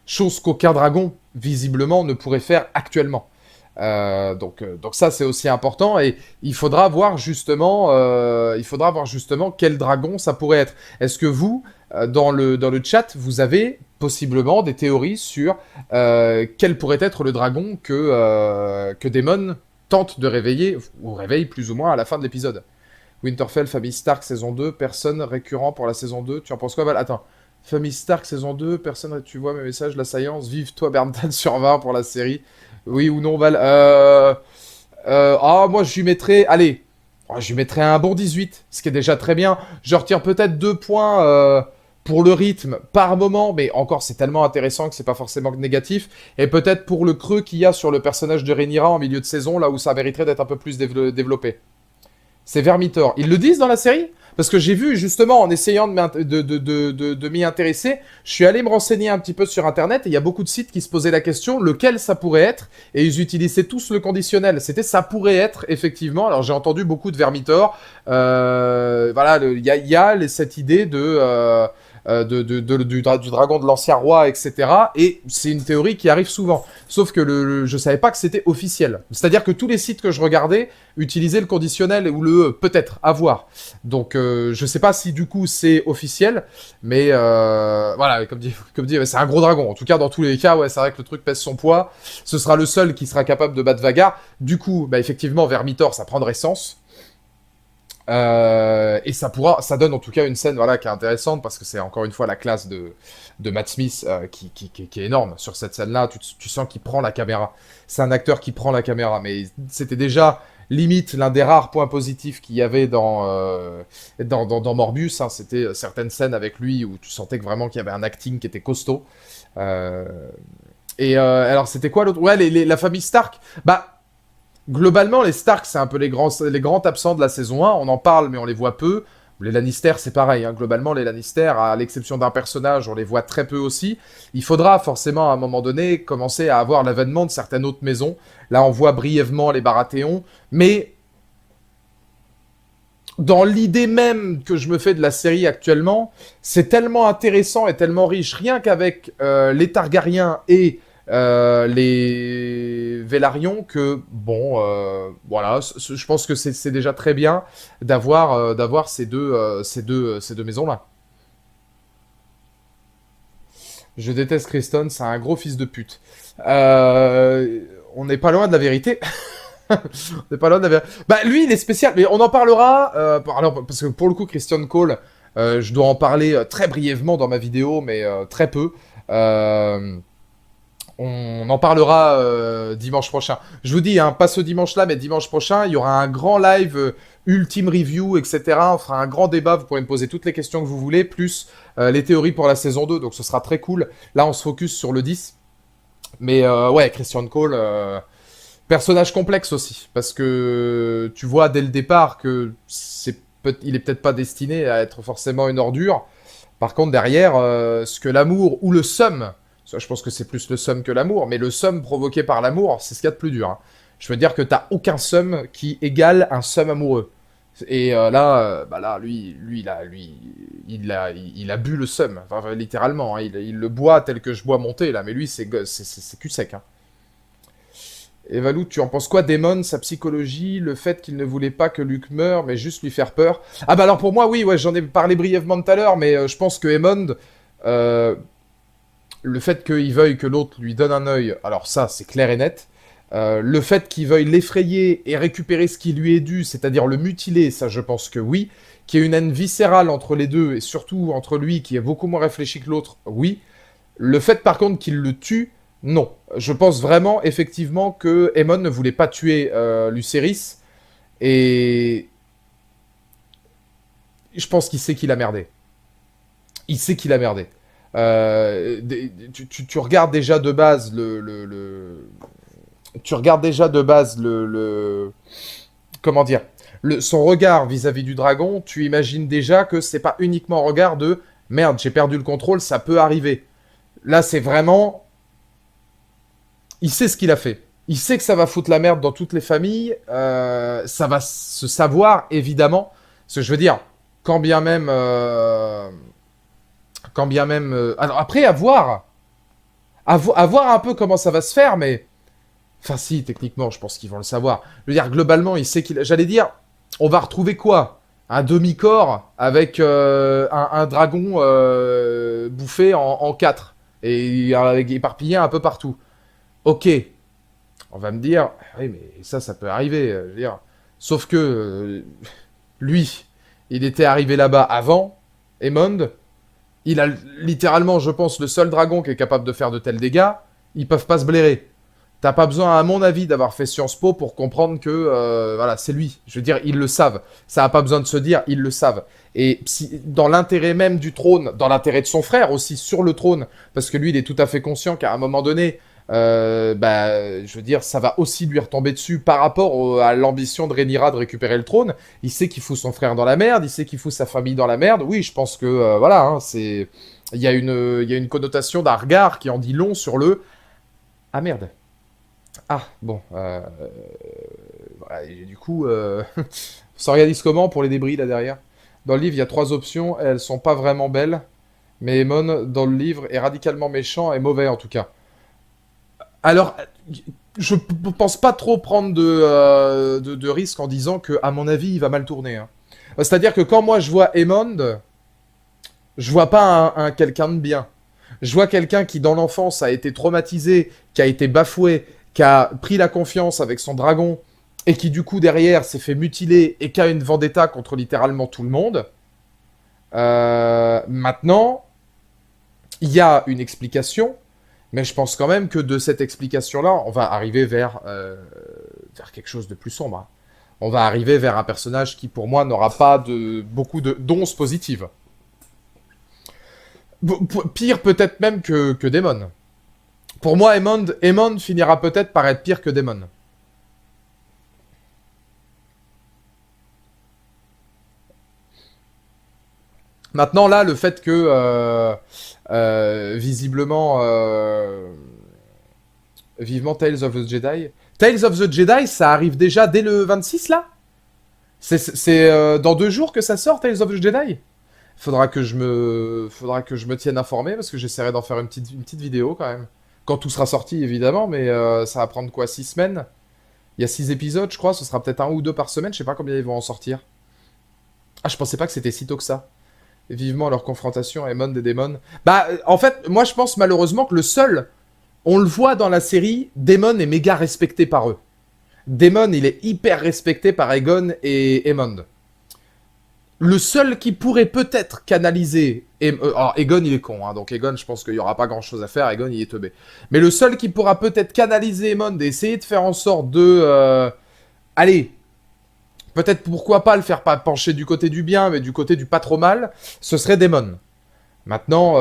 Chose qu'aucun dragon, visiblement, ne pourrait faire actuellement. Donc ça c'est aussi important et il faudra voir justement quel dragon ça pourrait être. Est-ce que vous dans le chat vous avez possiblement des théories sur quel pourrait être le dragon que Daemon tente de réveiller ou réveille plus ou moins à la fin de l'épisode? Winterfell, famille Stark saison 2, personne récurrent pour la saison 2. Tu en penses quoi Val? Attends. Famille Stark saison 2, personne, tu vois mes messages, l'assaillance, vive toi Berntal sur 20 pour la série. Oui ou non, Val moi, je lui mettrais... Allez, je lui mettrais un bon 18, ce qui est déjà très bien. Je retire peut-être 2 points pour le rythme par moment, mais encore, c'est tellement intéressant que c'est pas forcément négatif. Et peut-être pour le creux qu'il y a sur le personnage de Rhaenyra en milieu de saison, là où ça mériterait d'être un peu plus développé. C'est Vermithor. Ils le disent dans la série? Parce que j'ai vu, justement, en essayant de m'y intéresser, je suis allé me renseigner un petit peu sur Internet, et il y a beaucoup de sites qui se posaient la question, lequel ça pourrait être, et ils utilisaient tous le conditionnel. C'était ça pourrait être, effectivement. Alors, j'ai entendu beaucoup de Vermithor. Voilà, il y a cette idée du dragon de l'ancien roi, etc. Et c'est une théorie qui arrive souvent. Sauf que je savais pas que c'était officiel. C'est-à-dire que tous les sites que je regardais utilisaient le conditionnel ou le peut-être, à voir. Donc je sais pas si du coup c'est officiel, mais voilà, comme dit, c'est un gros dragon. En tout cas, dans tous les cas, ouais, c'est vrai que le truc pèse son poids. Ce sera le seul qui sera capable de battre Vhagar. Du coup, bah, effectivement, Vermithor, ça prendrait sens. Et ça donne en tout cas une scène voilà, qui est intéressante parce que c'est encore une fois la classe de Matt Smith qui est énorme sur cette scène-là. Tu sens qu'il prend la caméra. C'est un acteur qui prend la caméra, mais c'était déjà limite l'un des rares points positifs qu'il y avait dans Morbius. Hein. C'était certaines scènes avec lui où tu sentais que vraiment qu'il y avait un acting qui était costaud. Alors c'était quoi l'autre? Ouais, la famille Stark. Bah. Globalement, les Stark, c'est un peu les grands absents de la saison 1. On en parle, mais on les voit peu. Les Lannister, c'est pareil. Hein. Globalement, les Lannister, à l'exception d'un personnage, on les voit très peu aussi. Il faudra forcément, à un moment donné, commencer à avoir l'avènement de certaines autres maisons. Là, on voit brièvement les Baratheons. Mais dans l'idée même que je me fais de la série actuellement, c'est tellement intéressant et tellement riche, rien qu'avec les Targaryens et les Vélarions, que bon, voilà, je pense que c'est déjà très bien d'avoir ces deux maisons-là. Je déteste Criston, c'est un gros fils de pute. On n'est pas loin de la vérité. On n'est pas loin de la vérité. Bah, lui, il est spécial, mais on en parlera. Alors, parce que pour le coup, Christian Cole, je dois en parler très brièvement dans ma vidéo, mais très peu. Euh, on en parlera dimanche prochain. Je vous dis, hein, pas ce dimanche-là, mais dimanche prochain, il y aura un grand live ultime review, etc. On fera un grand débat, vous pourrez me poser toutes les questions que vous voulez, plus les théories pour la saison 2, donc ce sera très cool. Là, on se focus sur le 10. Mais ouais, Christian Cole, personnage complexe aussi, parce que tu vois dès le départ que il est peut-être pas destiné à être forcément une ordure. Par contre, derrière, ce que l'amour ou le seum, ça, je pense que c'est plus le seum que l'amour, mais le seum provoqué par l'amour, c'est ce qu'il y a de plus dur, hein. Je veux dire que t'as aucun seum qui égale un seum amoureux. Et là, bah là, il a bu le seum, enfin, littéralement, hein. Il le boit tel que je bois mon thé, là, mais lui, c'est cul sec, hein. Et Valou, tu en penses quoi d'Aemon, sa psychologie, le fait qu'il ne voulait pas que Luke meure, mais juste lui faire peur? Ah bah alors pour moi, oui, ouais, j'en ai parlé brièvement tout à l'heure, mais je pense que Aemon, euh, le fait qu'il veuille que l'autre lui donne un œil, alors ça, c'est clair et net. Le fait qu'il veuille l'effrayer et récupérer ce qui lui est dû, c'est-à-dire le mutiler, ça je pense que oui. Qu'il y ait une haine viscérale entre les deux, et surtout entre lui, qui est beaucoup moins réfléchi que l'autre, oui. Le fait par contre qu'il le tue, non. Je pense vraiment, effectivement, que Aemon ne voulait pas tuer Lucerys, et je pense qu'il sait qu'il a merdé. Il sait qu'il a merdé. Tu regardes déjà de base tu regardes déjà de base comment dire, son regard vis-à-vis du dragon, tu imagines déjà que c'est pas uniquement un regard de merde, j'ai perdu le contrôle, ça peut arriver. Là, c'est vraiment, il sait ce qu'il a fait. Il sait que ça va foutre la merde dans toutes les familles. Ça va se savoir, évidemment. Ce que je veux dire, quand bien même, alors après, à voir un peu comment ça va se faire, mais enfin, si, techniquement, je pense qu'ils vont le savoir. Je veux dire, globalement, il sait qu'il. J'allais dire, on va retrouver quoi? Un demi-corps avec un dragon bouffé en quatre. Et éparpillé un peu partout. Ok, on va me dire, oui, mais ça peut arriver. Je veux dire. Sauf que lui, il était arrivé là-bas avant, Aemond. Il a littéralement, je pense, le seul dragon qui est capable de faire de tels dégâts. Ils peuvent pas se blairer. T'as pas besoin, à mon avis, d'avoir fait Sciences Po pour comprendre que, voilà, c'est lui. Je veux dire, ils le savent. Ça a pas besoin de se dire, ils le savent. Et dans l'intérêt même du trône, dans l'intérêt de son frère aussi sur le trône, parce que lui, il est tout à fait conscient qu'à un moment donné, bah, je veux dire, ça va aussi lui retomber dessus par rapport à l'ambition de Rhaenyra de récupérer le trône. Il sait qu'il fout son frère dans la merde, il sait qu'il fout sa famille dans la merde. Oui, je pense que, voilà, hein, c'est... il y a une connotation d'un regard qui en dit long sur le... Ah merde. Ah, bon. Voilà, et du coup, ça s'organise comment pour les débris là derrière? Dans le livre, il y a trois options, et elles sont pas vraiment belles. Mais Aemon, dans le livre, est radicalement méchant et mauvais en tout cas. Alors, je pense pas trop prendre de risques en disant que, à mon avis, il va mal tourner, hein. C'est-à-dire que quand moi je vois Aemon, je vois pas quelqu'un de bien. Je vois quelqu'un qui, dans l'enfance, a été traumatisé, qui a été bafoué, qui a pris la confiance avec son dragon, et qui, du coup, derrière, s'est fait mutiler et qui a une vendetta contre littéralement tout le monde. Maintenant, il y a une explication, mais je pense quand même que de cette explication-là, on va arriver vers quelque chose de plus sombre, hein. On va arriver vers un personnage qui, pour moi, n'aura pas beaucoup de d'onces positives. Pire peut-être même que Daemon. Pour moi, Aemon finira peut-être par être pire que Daemon. Maintenant, là, le fait que, visiblement, vivement Tales of the Jedi... Tales of the Jedi, ça arrive déjà dès le 26, là? C'est dans 2 jours que ça sort, Tales of the Jedi? Faudra que je me tienne informé parce que j'essaierai d'en faire une petite vidéo quand même. Quand tout sera sorti, évidemment, mais ça va prendre quoi, 6 semaines? Il y a 6 épisodes, je crois, ce sera peut-être 1 ou 2 par semaine, je sais pas combien ils vont en sortir. Ah, je pensais pas que c'était si tôt que ça. Et vivement leur confrontation, Aemon et Daemon. Bah, en fait, moi je pense malheureusement que le seul, on le voit dans la série, Daemon est méga respecté par eux. Daemon, il est hyper respecté par Aegon et Aemond. Le seul qui pourrait peut-être canaliser... alors, Aegon, il est con, hein, donc Aegon, je pense qu'il n'y aura pas grand-chose à faire. Aegon, il est teubé. Mais le seul qui pourra peut-être canaliser Aemond et essayer de faire en sorte de... allez, peut-être pourquoi pas le faire pas pencher du côté du bien, mais du côté du pas trop mal, ce serait Daemon. Maintenant,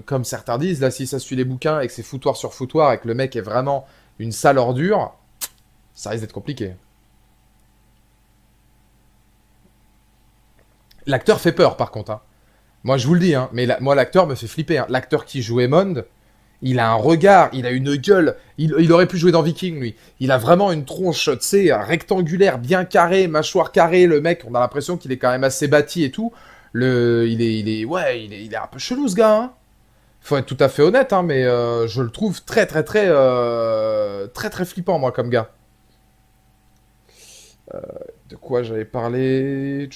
comme certains disent, là, si ça suit les bouquins et que c'est foutoir sur foutoir et que le mec est vraiment une sale ordure, ça risque d'être compliqué. L'acteur fait peur, par contre. Hein. Moi, je vous le dis, hein, mais moi, l'acteur me fait flipper. Hein. L'acteur qui joue Aemond, il a un regard, il a une gueule. Il aurait pu jouer dans Viking, lui. Il a vraiment une tronche, tu sais, rectangulaire, bien carré, mâchoire carrée. Le mec, on a l'impression qu'il est quand même assez bâti et tout. Il est un peu chelou, ce gars. Hein. Faut être tout à fait honnête, hein, mais je le trouve très, très, très, très, très flippant, moi, comme gars. De quoi j'avais parlé?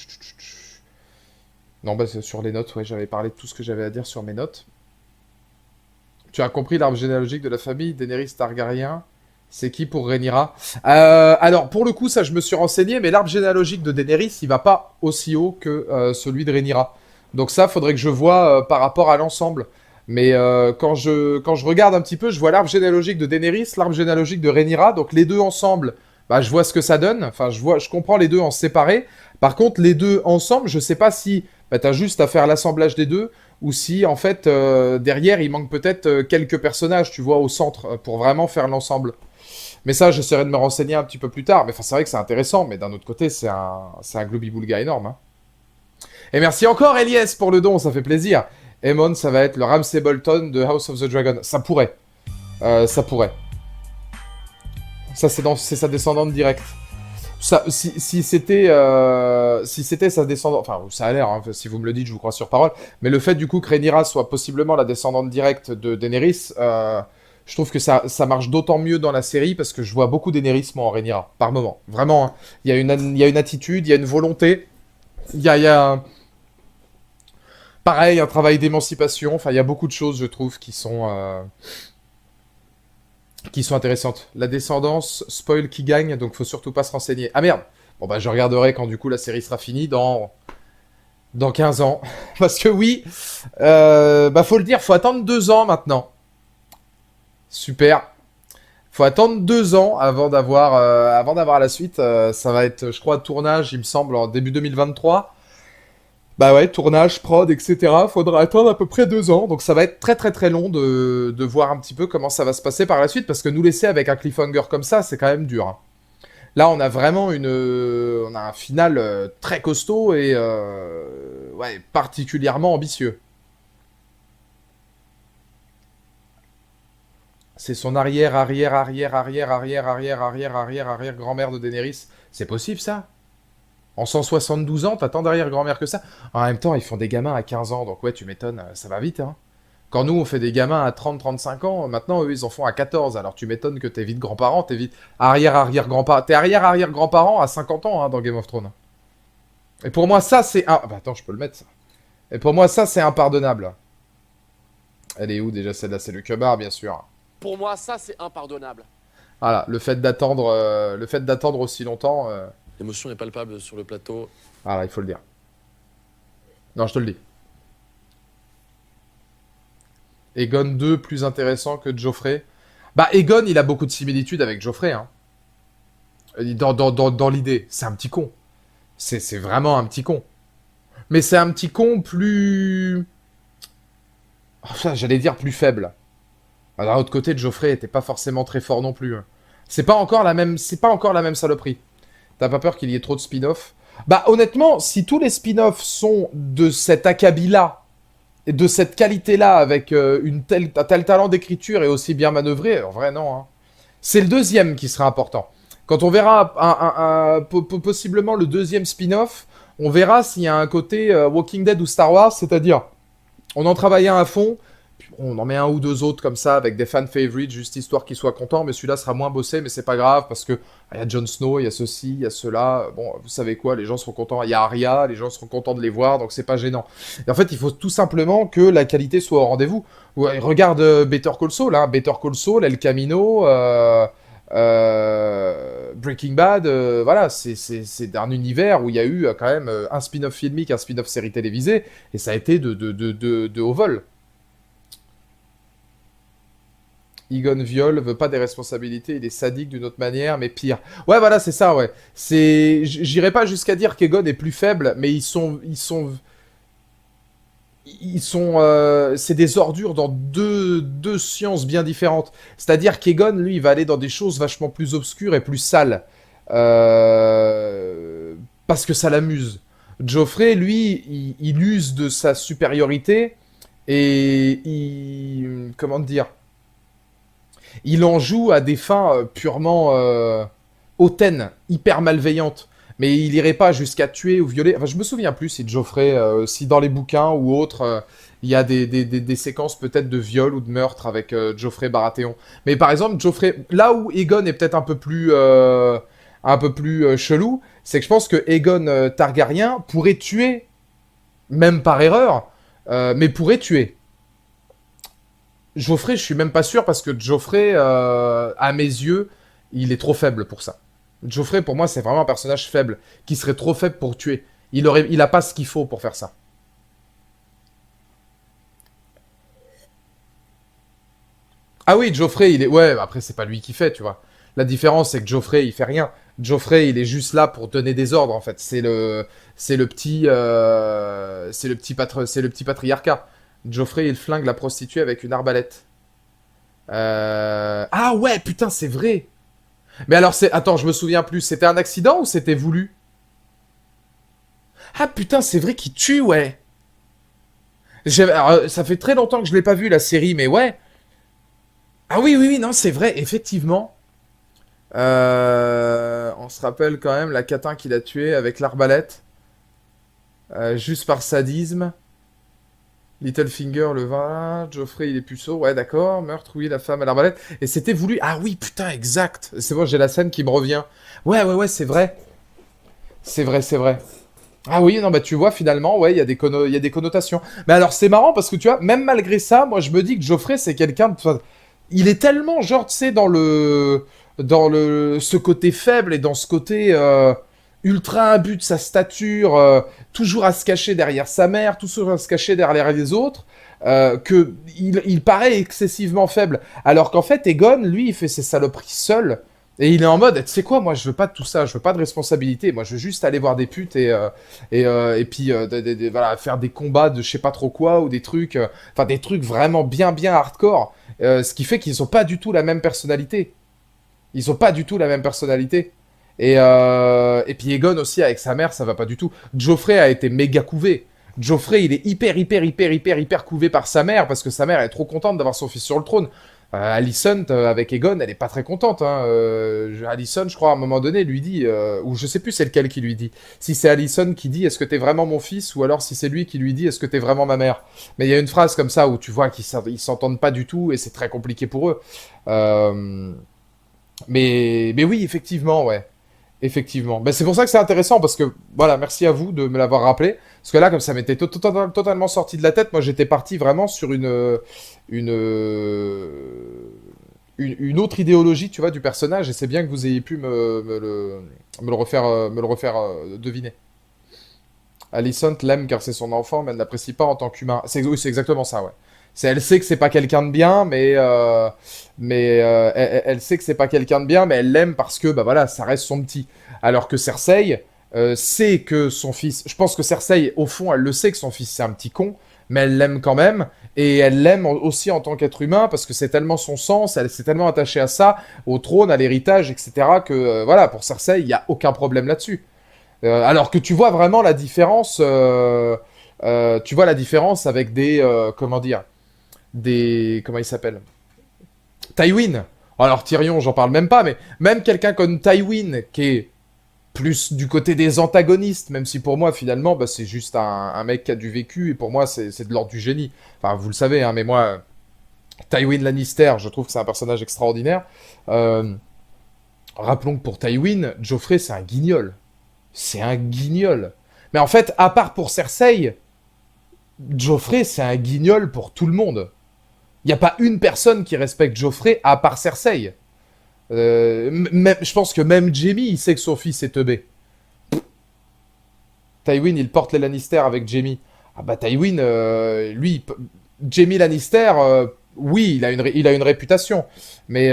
Non, bah, c'est sur les notes, ouais, j'avais parlé de tout ce que j'avais à dire sur mes notes. Tu as compris l'arbre généalogique de la famille Daenerys Targaryen? C'est qui pour Rhaenyra? Alors, pour le coup, ça, je me suis renseigné, mais l'arbre généalogique de Daenerys, il va pas aussi haut que celui de Rhaenyra. Donc ça, faudrait que je vois par rapport à l'ensemble. Mais quand je regarde un petit peu, je vois l'arbre généalogique de Daenerys, l'arbre généalogique de Rhaenyra, donc les deux ensemble, bah, je vois ce que ça donne. Enfin, je comprends les deux en séparé. Par contre, les deux ensemble, je sais pas si bah, t'as juste à faire l'assemblage des deux, ou si, en fait, derrière, il manque peut-être quelques personnages, tu vois, au centre, pour vraiment faire l'ensemble. Mais ça, j'essaierai de me renseigner un petit peu plus tard. Mais enfin, c'est vrai que c'est intéressant, mais d'un autre côté, c'est un globi-boulga énorme. Hein. Et merci encore, Elias, pour le don, ça fait plaisir. Aemon, ça va être le Ramsay Bolton de House of the Dragon. Ça pourrait. Ça pourrait. Ça, c'est sa descendante directe. Ça, si c'était sa descendante, enfin ça a l'air, hein, si vous me le dites, je vous crois sur parole, mais le fait du coup que Rhaenyra soit possiblement la descendante directe de Daenerys, je trouve que ça marche d'autant mieux dans la série parce que je vois beaucoup Daenerys moi en Rhaenyra, par moment. Vraiment, hein. Il y a une attitude, il y a une volonté, pareil, un travail d'émancipation, enfin il y a beaucoup de choses je trouve qui sont intéressantes. La descendance, spoil qui gagne, donc faut surtout pas se renseigner. Ah merde. Bon bah je regarderai quand du coup la série sera finie dans 15 ans. Parce que oui, bah faut le dire, faut attendre 2 ans maintenant. Super. Faut attendre 2 ans avant d'avoir la suite. Ça va être, je crois, tournage, il me semble, en début 2023. Bah ouais, tournage, prod, etc. Faudra attendre à peu près 2 ans. Donc ça va être très très très long de voir un petit peu comment ça va se passer par la suite. Parce que nous laisser avec un cliffhanger comme ça, c'est quand même dur. Hein. Là, on a vraiment on a un final très costaud et ouais, particulièrement ambitieux. C'est son arrière, arrière, arrière, arrière, arrière, arrière, arrière, arrière, arrière grand-mère de Daenerys. C'est possible ça? En 172 ans, t'as tant d'arrière-grand-mère que ça. En même temps, ils font des gamins à 15 ans, donc ouais, tu m'étonnes, ça va vite, hein. Quand nous, on fait des gamins à 30-35 ans, maintenant, eux, ils en font à 14. Alors tu m'étonnes que t'es vite grand-parent, t'es vite arrière-arrière-grand-parent. T'es arrière-arrière-grand-parent à 50 ans, hein, dans Game of Thrones. Et pour moi, ça, c'est... Ah, bah attends, je peux le mettre, ça. Et pour moi, ça, c'est impardonnable. Elle est où, déjà, celle-là? C'est le Quebar, bien sûr. Pour moi, ça, c'est impardonnable. Voilà, le fait d'attendre aussi longtemps... L'émotion est palpable sur le plateau. Voilà, il faut le dire. Non, je te le dis. Aegon 2 plus intéressant que Joffrey. Bah, Aegon, il a beaucoup de similitudes avec Joffrey. Hein. Dans l'idée, c'est un petit con. C'est vraiment un petit con. Mais c'est un petit con plus... Enfin, j'allais dire plus faible. D'un autre côté, Joffrey était pas forcément très fort non plus. Hein. C'est pas encore la même saloperie. T'as pas peur qu'il y ait trop de spin-off? Bah honnêtement, si tous les spin-offs sont de cet acabit-là, et de cette qualité-là, avec un tel talent d'écriture et aussi bien manœuvré, en vrai non. Hein. C'est le deuxième qui sera important. Quand on verra possiblement le deuxième spin-off, on verra s'il y a un côté Walking Dead ou Star Wars, c'est-à-dire on en travaille un à fond, puis on en met un ou deux autres comme ça avec des fan favorites, juste histoire qu'ils soient contents, mais celui-là sera moins bossé, mais c'est pas grave parce que il y a Jon Snow, il y a ceci, il y a cela. Bon, vous savez quoi, les gens seront contents. Il y a Arya, les gens seront contents de les voir, donc c'est pas gênant. Et en fait, il faut tout simplement que la qualité soit au rendez-vous. Ouais, regarde Better Call Saul, hein. Better Call Saul, El Camino, Breaking Bad, voilà, c'est d'un univers où il y a eu quand même un spin-off filmique, un spin-off série télévisée, et ça a été de haut vol. Egon Viol veut pas des responsabilités, il est sadique d'une autre manière, mais pire. Ouais, voilà, c'est ça, ouais. J'irai pas jusqu'à dire qu'Egon est plus faible, mais c'est des ordures dans deux sciences bien différentes. C'est-à-dire qu'Egon, lui, il va aller dans des choses vachement plus obscures et plus sales. Parce que ça l'amuse. Geoffrey, lui, il use de sa supériorité et comment dire, il en joue à des fins purement hautaines, hyper malveillantes. Mais il irait pas jusqu'à tuer ou violer. Enfin, je me souviens plus si Geoffrey, si dans les bouquins ou autres, il y a des séquences peut-être de viol ou de meurtre avec Geoffrey Baratheon. Mais par exemple, Geoffrey, là où Aegon est peut-être un peu plus chelou, c'est que je pense que Aegon Targaryen pourrait tuer, même par erreur, mais pourrait tuer. Geoffrey, je suis même pas sûr parce que Geoffrey, à mes yeux, il est trop faible pour ça. Geoffrey, pour moi, c'est vraiment un personnage faible, qui serait trop faible pour tuer. Il a pas ce qu'il faut pour faire ça. Ah oui, Geoffrey, il est... Ouais, après, c'est pas lui qui fait, tu vois. La différence, c'est que Geoffrey, il fait rien. Geoffrey, il est juste là pour donner des ordres, en fait. C'est le petit patriarcat. Geoffrey, il flingue la prostituée avec une arbalète. Ah ouais, putain, c'est vrai. Mais alors, attends, je me souviens plus. C'était un accident ou c'était voulu? Ah putain, c'est vrai qu'il tue, ouais. Alors, ça fait très longtemps que je l'ai pas vu, la série, mais ouais. Ah oui, oui, oui, non, c'est vrai, effectivement. On se rappelle quand même la catin qu'il a tué avec l'arbalète. Juste par sadisme. Littlefinger, le vin. Geoffrey, il est puceau. Ouais, d'accord. Meurtre, oui, la femme à l'arbalète. Et c'était voulu. Ah oui, putain, exact. C'est bon, j'ai la scène qui me revient. Ouais, ouais, ouais, c'est vrai. C'est vrai, c'est vrai. Ah oui, non, bah tu vois, finalement, ouais, il y a des connotations. Mais alors, c'est marrant parce que tu vois, même malgré ça, moi, je me dis que Geoffrey, c'est quelqu'un de... enfin, il est tellement, genre, tu sais, ce côté faible et dans ce côté ultra imbu de sa stature, toujours à se cacher derrière sa mère, toujours à se cacher derrière les autres, que il paraît excessivement faible. Alors qu'en fait, Egon, lui, il fait ses saloperies seul. Et il est en mode, tu sais quoi, moi je veux pas de tout ça, je veux pas de responsabilité, moi je veux juste aller voir des putes et puis voilà, faire des combats de je sais pas trop quoi ou des trucs, enfin des trucs vraiment bien bien hardcore, ce qui fait qu'ils ont pas du tout la même personnalité. Ils ont pas du tout la même personnalité. Et puis Egon aussi avec sa mère, ça va pas du tout. Geoffrey a été méga couvé. Geoffrey, il est hyper couvé par sa mère parce que sa mère est trop contente d'avoir son fils sur le trône. Alicent, avec Egon, elle est pas très contente. Hein. Alicent, je crois, à un moment donné, lui dit, ou je sais plus c'est lequel qui lui dit. Si c'est Alicent qui dit, est-ce que t'es vraiment mon fils, ou alors si c'est lui qui lui dit, est-ce que t'es vraiment ma mère. Mais il y a une phrase comme ça où tu vois qu'ils s'entendent pas du tout et c'est très compliqué pour eux. Euh, mais oui, effectivement, ouais. Effectivement. Ben, c'est pour ça que c'est intéressant, parce que, voilà, merci à vous de me l'avoir rappelé. Parce que là, comme ça m'était totalement sorti de la tête, moi j'étais parti vraiment sur une, une autre idéologie, tu vois, du personnage, et c'est bien que vous ayez pu me le refaire deviner. Alicent l'aime car c'est son enfant, mais elle ne l'apprécie pas en tant qu'humain. Oui, c'est exactement ça, ouais. Elle sait que c'est pas quelqu'un de bien, mais elle sait que c'est pas quelqu'un de bien, mais elle l'aime parce que bah voilà, ça reste son petit. Alors que Cersei sait que son fils. Je pense que Cersei, au fond, elle le sait que son fils c'est un petit con, mais elle l'aime quand même. Et elle l'aime aussi en tant qu'être humain parce que c'est tellement son sens, elle s'est tellement attachée à ça, au trône, à l'héritage, etc. Que voilà, pour Cersei, il y a aucun problème là-dessus. Alors que tu vois vraiment la différence. Tu vois la différence avec des comment dire, des comment il s'appelle, Tywin. Alors Tyrion, j'en parle même pas, mais même quelqu'un comme Tywin, qui est plus du côté des antagonistes, même si pour moi, finalement, bah, c'est juste un mec qui a du vécu, et pour moi, c'est de l'ordre du génie. Enfin, vous le savez, hein, mais moi, Tywin Lannister, je trouve que c'est un personnage extraordinaire. Euh, Rappelons que pour Tywin, Joffrey, c'est un guignol. C'est un guignol. Mais en fait, à part pour Cersei, Joffrey, c'est un guignol pour tout le monde. Il n'y a pas une personne qui respecte Joffrey à part Cersei. Je pense que même Jaime, il sait que son fils est teubé. Tywin, il porte les Lannister avec Jaime. Ah bah Tywin, lui, Jaime Lannister, oui, il a une réputation. Mais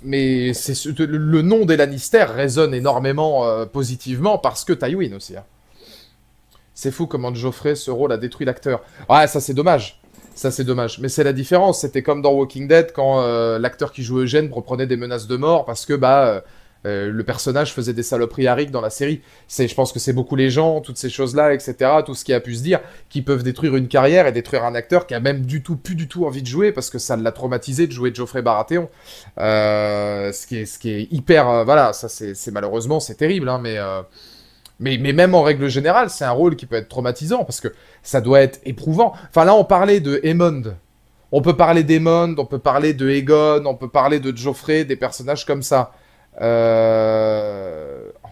le nom des Lannister résonne énormément positivement parce que Tywin aussi. Hein. C'est fou comment Joffrey, ce rôle, a détruit l'acteur. Ouais, ça c'est dommage. Ça c'est dommage. Mais c'est la différence. C'était comme dans Walking Dead quand l'acteur qui joue Eugène reprenait des menaces de mort parce que le personnage faisait des saloperies à Rick dans la série. Je pense que c'est beaucoup les gens, toutes ces choses-là, etc., tout ce qui a pu se dire, qui peuvent détruire une carrière et détruire un acteur qui a même plus du tout envie de jouer parce que ça l'a traumatisé de jouer Geoffrey Baratheon. Ce qui est hyper... voilà, ça c'est malheureusement, c'est terrible, hein, mais même en règle générale, c'est un rôle qui peut être traumatisant, parce que ça doit être éprouvant. Enfin là, on parlait de Aemond. On peut parler d'Aemond, on peut parler de Aegon, on peut parler de Joffrey, des personnages comme ça. En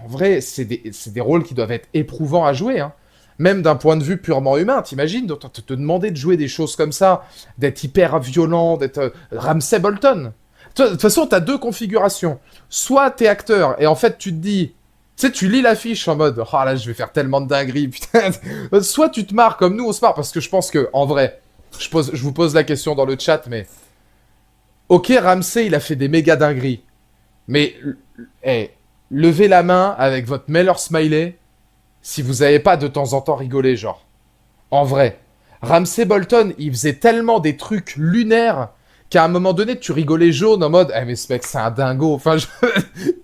vrai, c'est des rôles qui doivent être éprouvants à jouer, hein. Même d'un point de vue purement humain, t'imagines, te demander de jouer des choses comme ça, d'être hyper violent, d'être Ramsay Bolton. De toute façon, t'as deux configurations. Soit t'es acteur, et en fait, tu te dis... Tu sais, tu lis l'affiche en mode « Oh là, je vais faire tellement de dingueries, putain !» Soit tu te marres comme nous, on se marre, parce que je pense que, en vrai, je vous pose la question dans le chat, mais... Ok, Ramsay, il a fait des méga dingueries. Mais, levez la main avec votre meilleur smiley si vous avez pas de temps en temps rigolé, genre. En vrai. Ramsay Bolton, il faisait tellement des trucs lunaires qu'à un moment donné, tu rigolais jaune en mode « Eh mais ce mec, c'est un dingo. Enfin,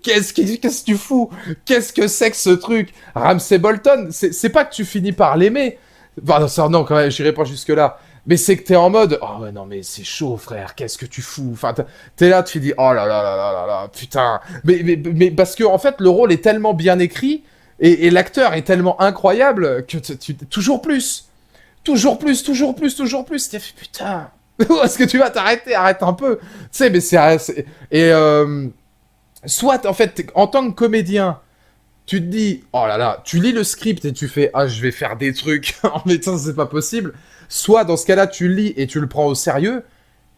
qu'est-ce que tu fous? Qu'est-ce que c'est que ce truc ?» Ramsay Bolton, c'est pas que tu finis par l'aimer. Enfin, non, quand même, j'irai pas jusque-là. Mais c'est que t'es en mode « Oh ouais, non, mais c'est chaud, frère. Qu'est-ce que tu fous ?» Enfin, t'es là, tu te dis « Oh là là là là là là, putain. » Mais parce que, en fait, le rôle est tellement bien écrit et l'acteur est tellement incroyable que toujours plus. Toujours plus, toujours plus, toujours plus. T'es fait « Putain. » Où est-ce que tu vas t'arrêter? Arrête un peu. Tu sais, mais et soit, en fait, en tant que comédien, tu te dis, oh là là, tu lis le script et tu fais, ah, je vais faire des trucs en mettant, c'est pas possible. Soit, dans ce cas-là, tu le lis et tu le prends au sérieux.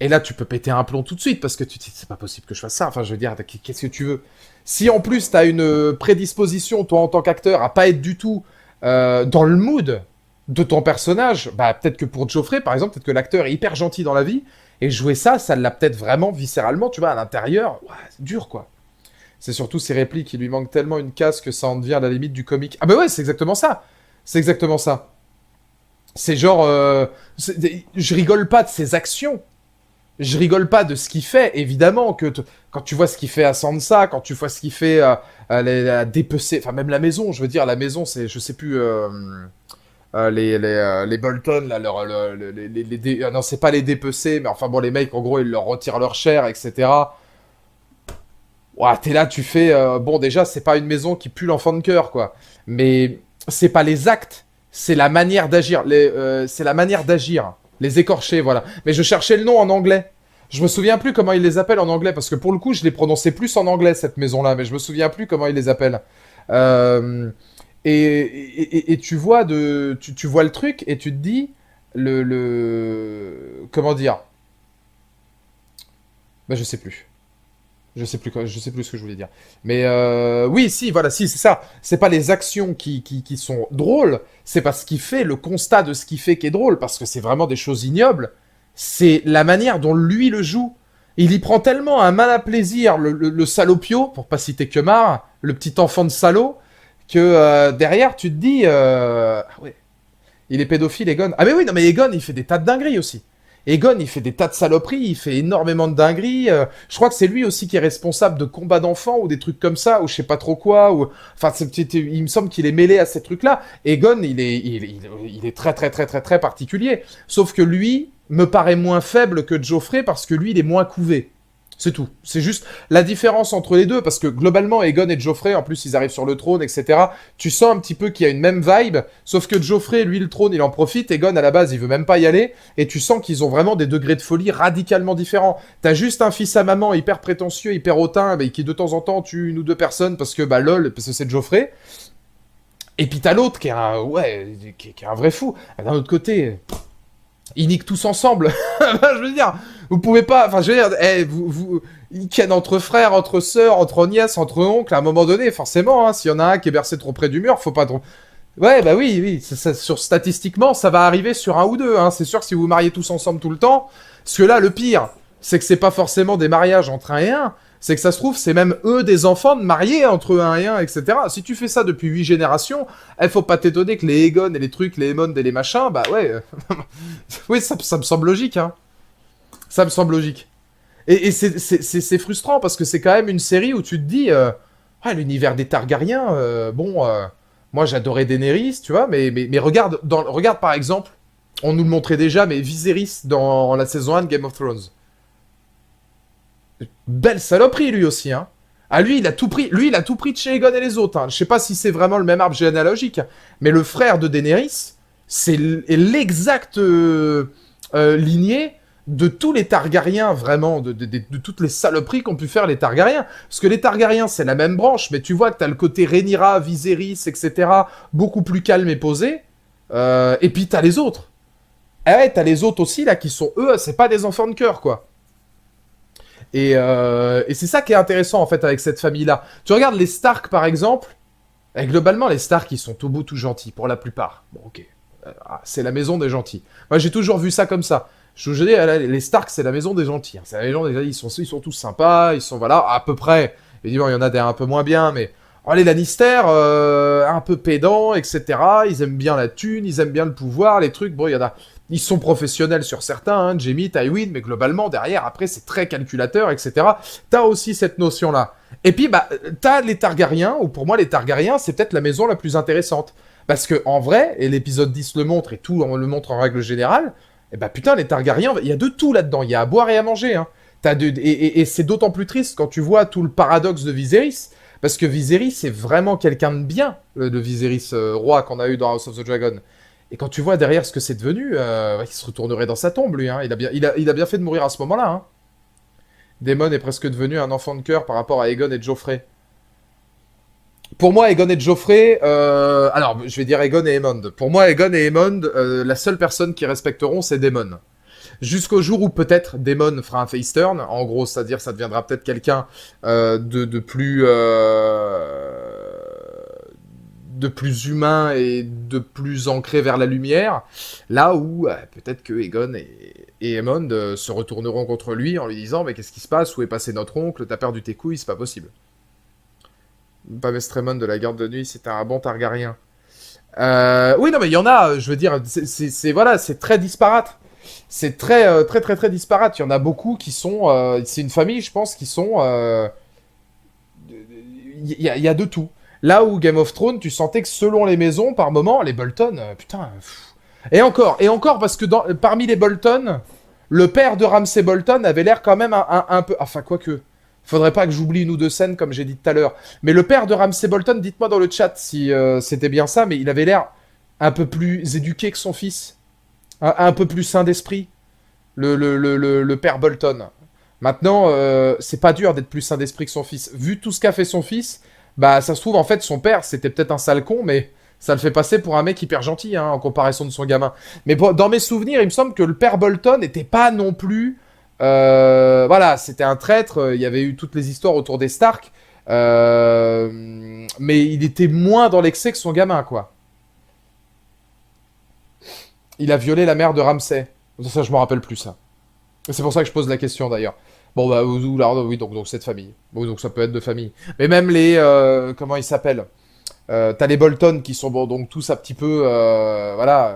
Et là, tu peux péter un plomb tout de suite parce que tu te dis, c'est pas possible que je fasse ça. Enfin, je veux dire, qu'est-ce que tu veux? Si en plus, t'as une prédisposition, toi, en tant qu'acteur, à pas être du tout dans le mood de ton personnage, bah peut-être que pour Joffrey, par exemple, peut-être que l'acteur est hyper gentil dans la vie, et jouer ça l'a peut-être vraiment viscéralement, tu vois, à l'intérieur, ouais, c'est dur, quoi. C'est surtout ces répliques, il lui manque tellement une case que ça en devient à la limite du comique. Ah bah ouais, c'est exactement ça. C'est exactement ça. C'est genre... je rigole pas de ses actions. Je rigole pas de ce qu'il fait, évidemment, quand tu vois ce qu'il fait à Sansa, quand tu vois ce qu'il fait à dépecer... Enfin, même la maison, je veux dire, la maison, c'est... Je sais plus... les Bolton, là, non, c'est pas les dépecés, mais enfin bon, les mecs, en gros, ils leur retirent leur chair, etc. Ouah, t'es là, tu fais... bon, déjà, c'est pas une maison qui pue l'enfant de cœur, quoi. Mais c'est pas les actes, c'est la manière d'agir. C'est la manière d'agir. Les écorchés, voilà. Mais je cherchais le nom en anglais. Je me souviens plus comment ils les appellent en anglais, parce que pour le coup, je les prononçais plus en anglais, cette maison-là, mais je me souviens plus comment ils les appellent. Et tu vois tu vois le truc et tu te dis comment dire, bah je sais plus. Je sais plus ce que je voulais dire. Mais oui, si, voilà, si, c'est ça. C'est pas les actions qui sont drôles, c'est pas ce qu'il fait, le constat de ce qu'il fait qui est drôle, parce que c'est vraiment des choses ignobles. C'est la manière dont lui le joue. Il y prend tellement un mal à plaisir, le salopio, pour pas citer Kemar, le petit enfant de salaud, que derrière, tu te dis... Ah ouais, il est pédophile, Aegon. Ah mais oui, non mais Aegon, il fait des tas de dingueries aussi. Aegon, il fait des tas de saloperies, il fait énormément de dingueries. Je crois que c'est lui aussi qui est responsable de combats d'enfants ou des trucs comme ça, ou je sais pas trop quoi. Ou... Enfin, il me semble qu'il est mêlé à ces trucs-là. Aegon, il est très très très très très particulier. Sauf que lui me paraît moins faible que Joffrey parce que lui, il est moins couvé. C'est tout. C'est juste la différence entre les deux, parce que globalement, Aegon et Joffrey, en plus, ils arrivent sur le trône, etc. Tu sens un petit peu qu'il y a une même vibe, sauf que Joffrey, lui, le trône, il en profite. Aegon, à la base, il veut même pas y aller, et tu sens qu'ils ont vraiment des degrés de folie radicalement différents. T'as juste un fils à maman hyper prétentieux, hyper hautain, mais qui de temps en temps tue une ou deux personnes parce que, bah, lol, parce que c'est Joffrey. Et puis t'as l'autre qui est un, ouais, qui est un vrai fou. D'un autre côté, ils niquent tous ensemble. Je veux dire, vous pouvez pas, enfin, je veux dire, ils kennent entre frères, entre sœurs, entre nièces, entre oncles, à un moment donné, forcément, hein, s'il y en a un qui est bercé trop près du mur, faut pas trop... Ouais, bah oui, statistiquement, ça va arriver sur un ou deux, hein, c'est sûr que si vous vous mariez tous ensemble tout le temps, parce que là, le pire, c'est que c'est pas forcément des mariages entre un et un, c'est que ça se trouve, c'est même eux des enfants de mariés entre un et un, etc. Si tu fais ça depuis 8 générations, faut pas t'étonner que les Aegon et les trucs, les Aemond et les machins, bah ouais, oui, ça me semble logique, hein. Ça me semble logique. Et c'est frustrant parce que c'est quand même une série où tu te dis, ah, l'univers des Targaryens, moi j'adorais Daenerys, tu vois, mais regarde, regarde par exemple, on nous le montrait déjà, mais Viserys dans la saison 1 de Game of Thrones. Belle saloperie lui aussi, hein. Ah, lui, il a tout pris de chez Aegon et les autres, hein. Je sais pas si c'est vraiment le même arbre généalogique, mais le frère de Daenerys, c'est l'exact lignée de tous les Targaryens, vraiment, de toutes les saloperies qu'ont pu faire les Targaryens. Parce que les Targaryens, c'est la même branche, mais tu vois que t'as le côté Rhaenyra, Viserys, etc., beaucoup plus calme et posé. Et puis t'as les autres. Ah ouais, t'as les autres aussi, là, qui sont, eux, c'est pas des enfants de cœur, quoi. Et c'est ça qui est intéressant, en fait, avec cette famille-là. Tu regardes les Stark, par exemple, et globalement, les Stark, ils sont tout beaux, tout gentils, pour la plupart. Bon, ok. C'est la maison des gentils. Moi, j'ai toujours vu ça comme ça. Je vous dis, les Stark, c'est la maison des gentils. Hein. C'est la maison des gentils. Ils sont tous sympas, ils sont, voilà, à peu près. Évidemment, il y en a des un peu moins bien, mais... Oh, les Lannister, un peu pédants, etc. Ils aiment bien la thune, ils aiment bien le pouvoir, les trucs. Bon, il y en a... Ils sont professionnels sur certains, hein, Jaime, Tywin, mais globalement, derrière, après, c'est très calculateur, etc. T'as aussi cette notion-là. Et puis, bah, t'as les Targaryens, ou pour moi, les Targaryens, c'est peut-être la maison la plus intéressante. Parce que, en vrai, et l'épisode 10 le montre, et tout on le montre en règle générale, et bah putain, les Targaryens, il y a de tout là-dedans, il y a à boire et à manger, hein. Et c'est d'autant plus triste quand tu vois tout le paradoxe de Viserys, parce que Viserys, c'est vraiment quelqu'un de bien, le Viserys roi qu'on a eu dans House of the Dragon. Et quand tu vois derrière ce que c'est devenu, il se retournerait dans sa tombe, lui. Hein. Il a bien fait de mourir à ce moment-là. Hein. Daemon est presque devenu un enfant de cœur par rapport à Aegon et Joffrey. Pour moi, Aegon et Joffrey... alors, je vais dire Aegon et Aemond. Pour moi, Aegon et Aemond, la seule personne qui respecteront, c'est Daemon. Jusqu'au jour où peut-être Daemon fera un face turn. En gros, c'est-à-dire ça deviendra peut-être quelqu'un de plus humain et de plus ancré vers la lumière, là où peut-être que Aegon et Aemond se retourneront contre lui en lui disant « Mais qu'est-ce qui se passe? Où est passé notre oncle? T'as perdu tes couilles, c'est pas possible. » Pas Mestremon de la garde de nuit, c'était un bon Targaryen. Oui, non, mais il y en a, je veux dire, voilà, c'est très disparate. C'est très disparate. Il y en a beaucoup qui sont... c'est une famille, je pense, qui sont... Il y a de tout. Là où Game of Thrones, tu sentais que selon les maisons, par moment, les Bolton, putain... Et encore, parce que parmi les Bolton, le père de Ramsay Bolton avait l'air quand même un peu... Enfin, quoique... Faudrait pas que j'oublie une ou deux scènes, comme j'ai dit tout à l'heure. Mais le père de Ramsay Bolton, dites-moi dans le chat si c'était bien ça, mais il avait l'air un peu plus éduqué que son fils. Un peu plus sain d'esprit. Le père Bolton. Maintenant, c'est pas dur d'être plus sain d'esprit que son fils. Vu tout ce qu'a fait son fils, bah ça se trouve, en fait, son père, c'était peut-être un sale con, mais ça le fait passer pour un mec hyper gentil, hein, en comparaison de son gamin. Mais bon, dans mes souvenirs, il me semble que le père Bolton n'était pas non plus... voilà, c'était un traître, il y avait eu toutes les histoires autour des Stark, mais il était moins dans l'excès que son gamin, quoi. Il a violé la mère de Ramsay. Ça, je m'en rappelle plus, ça. C'est pour ça que je pose la question, d'ailleurs. Bon, bah, oui, donc cette famille. Bon, donc ça peut être de famille. Mais même les... comment ils s'appellent t'as les Bolton qui sont, bon, donc tous un petit peu... voilà,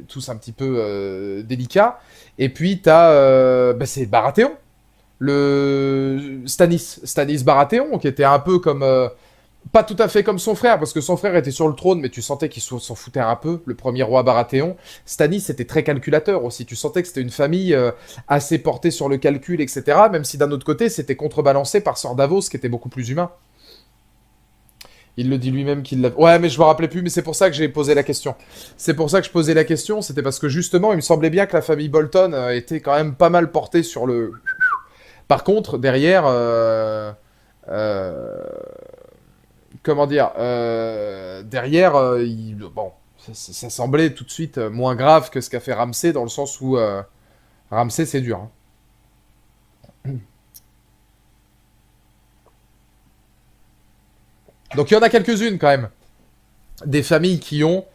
tous un petit peu délicats. Et puis, t'as... bah, c'est Baratheon. Le Stannis Baratheon, qui était un peu comme... Pas tout à fait comme son frère, parce que son frère était sur le trône, mais tu sentais qu'il s'en foutait un peu, le premier roi Baratheon. Stannis était très calculateur aussi, tu sentais que c'était une famille assez portée sur le calcul, etc. Même si d'un autre côté, c'était contrebalancé par Sir Davos, qui était beaucoup plus humain. Il le dit lui-même qu'il l'a... Ouais, mais je me rappelais plus, mais c'est pour ça que j'ai posé la question. C'est pour ça que je posais la question, c'était parce que justement, il me semblait bien que la famille Bolton était quand même pas mal portée sur le... Par contre, derrière... euh, comment dire, derrière, bon, ça semblait tout de suite moins grave que ce qu'a fait Ramsay, dans le sens où Ramsay, c'est dur. Hein. Donc il y en a quelques-unes quand même, des familles qui ont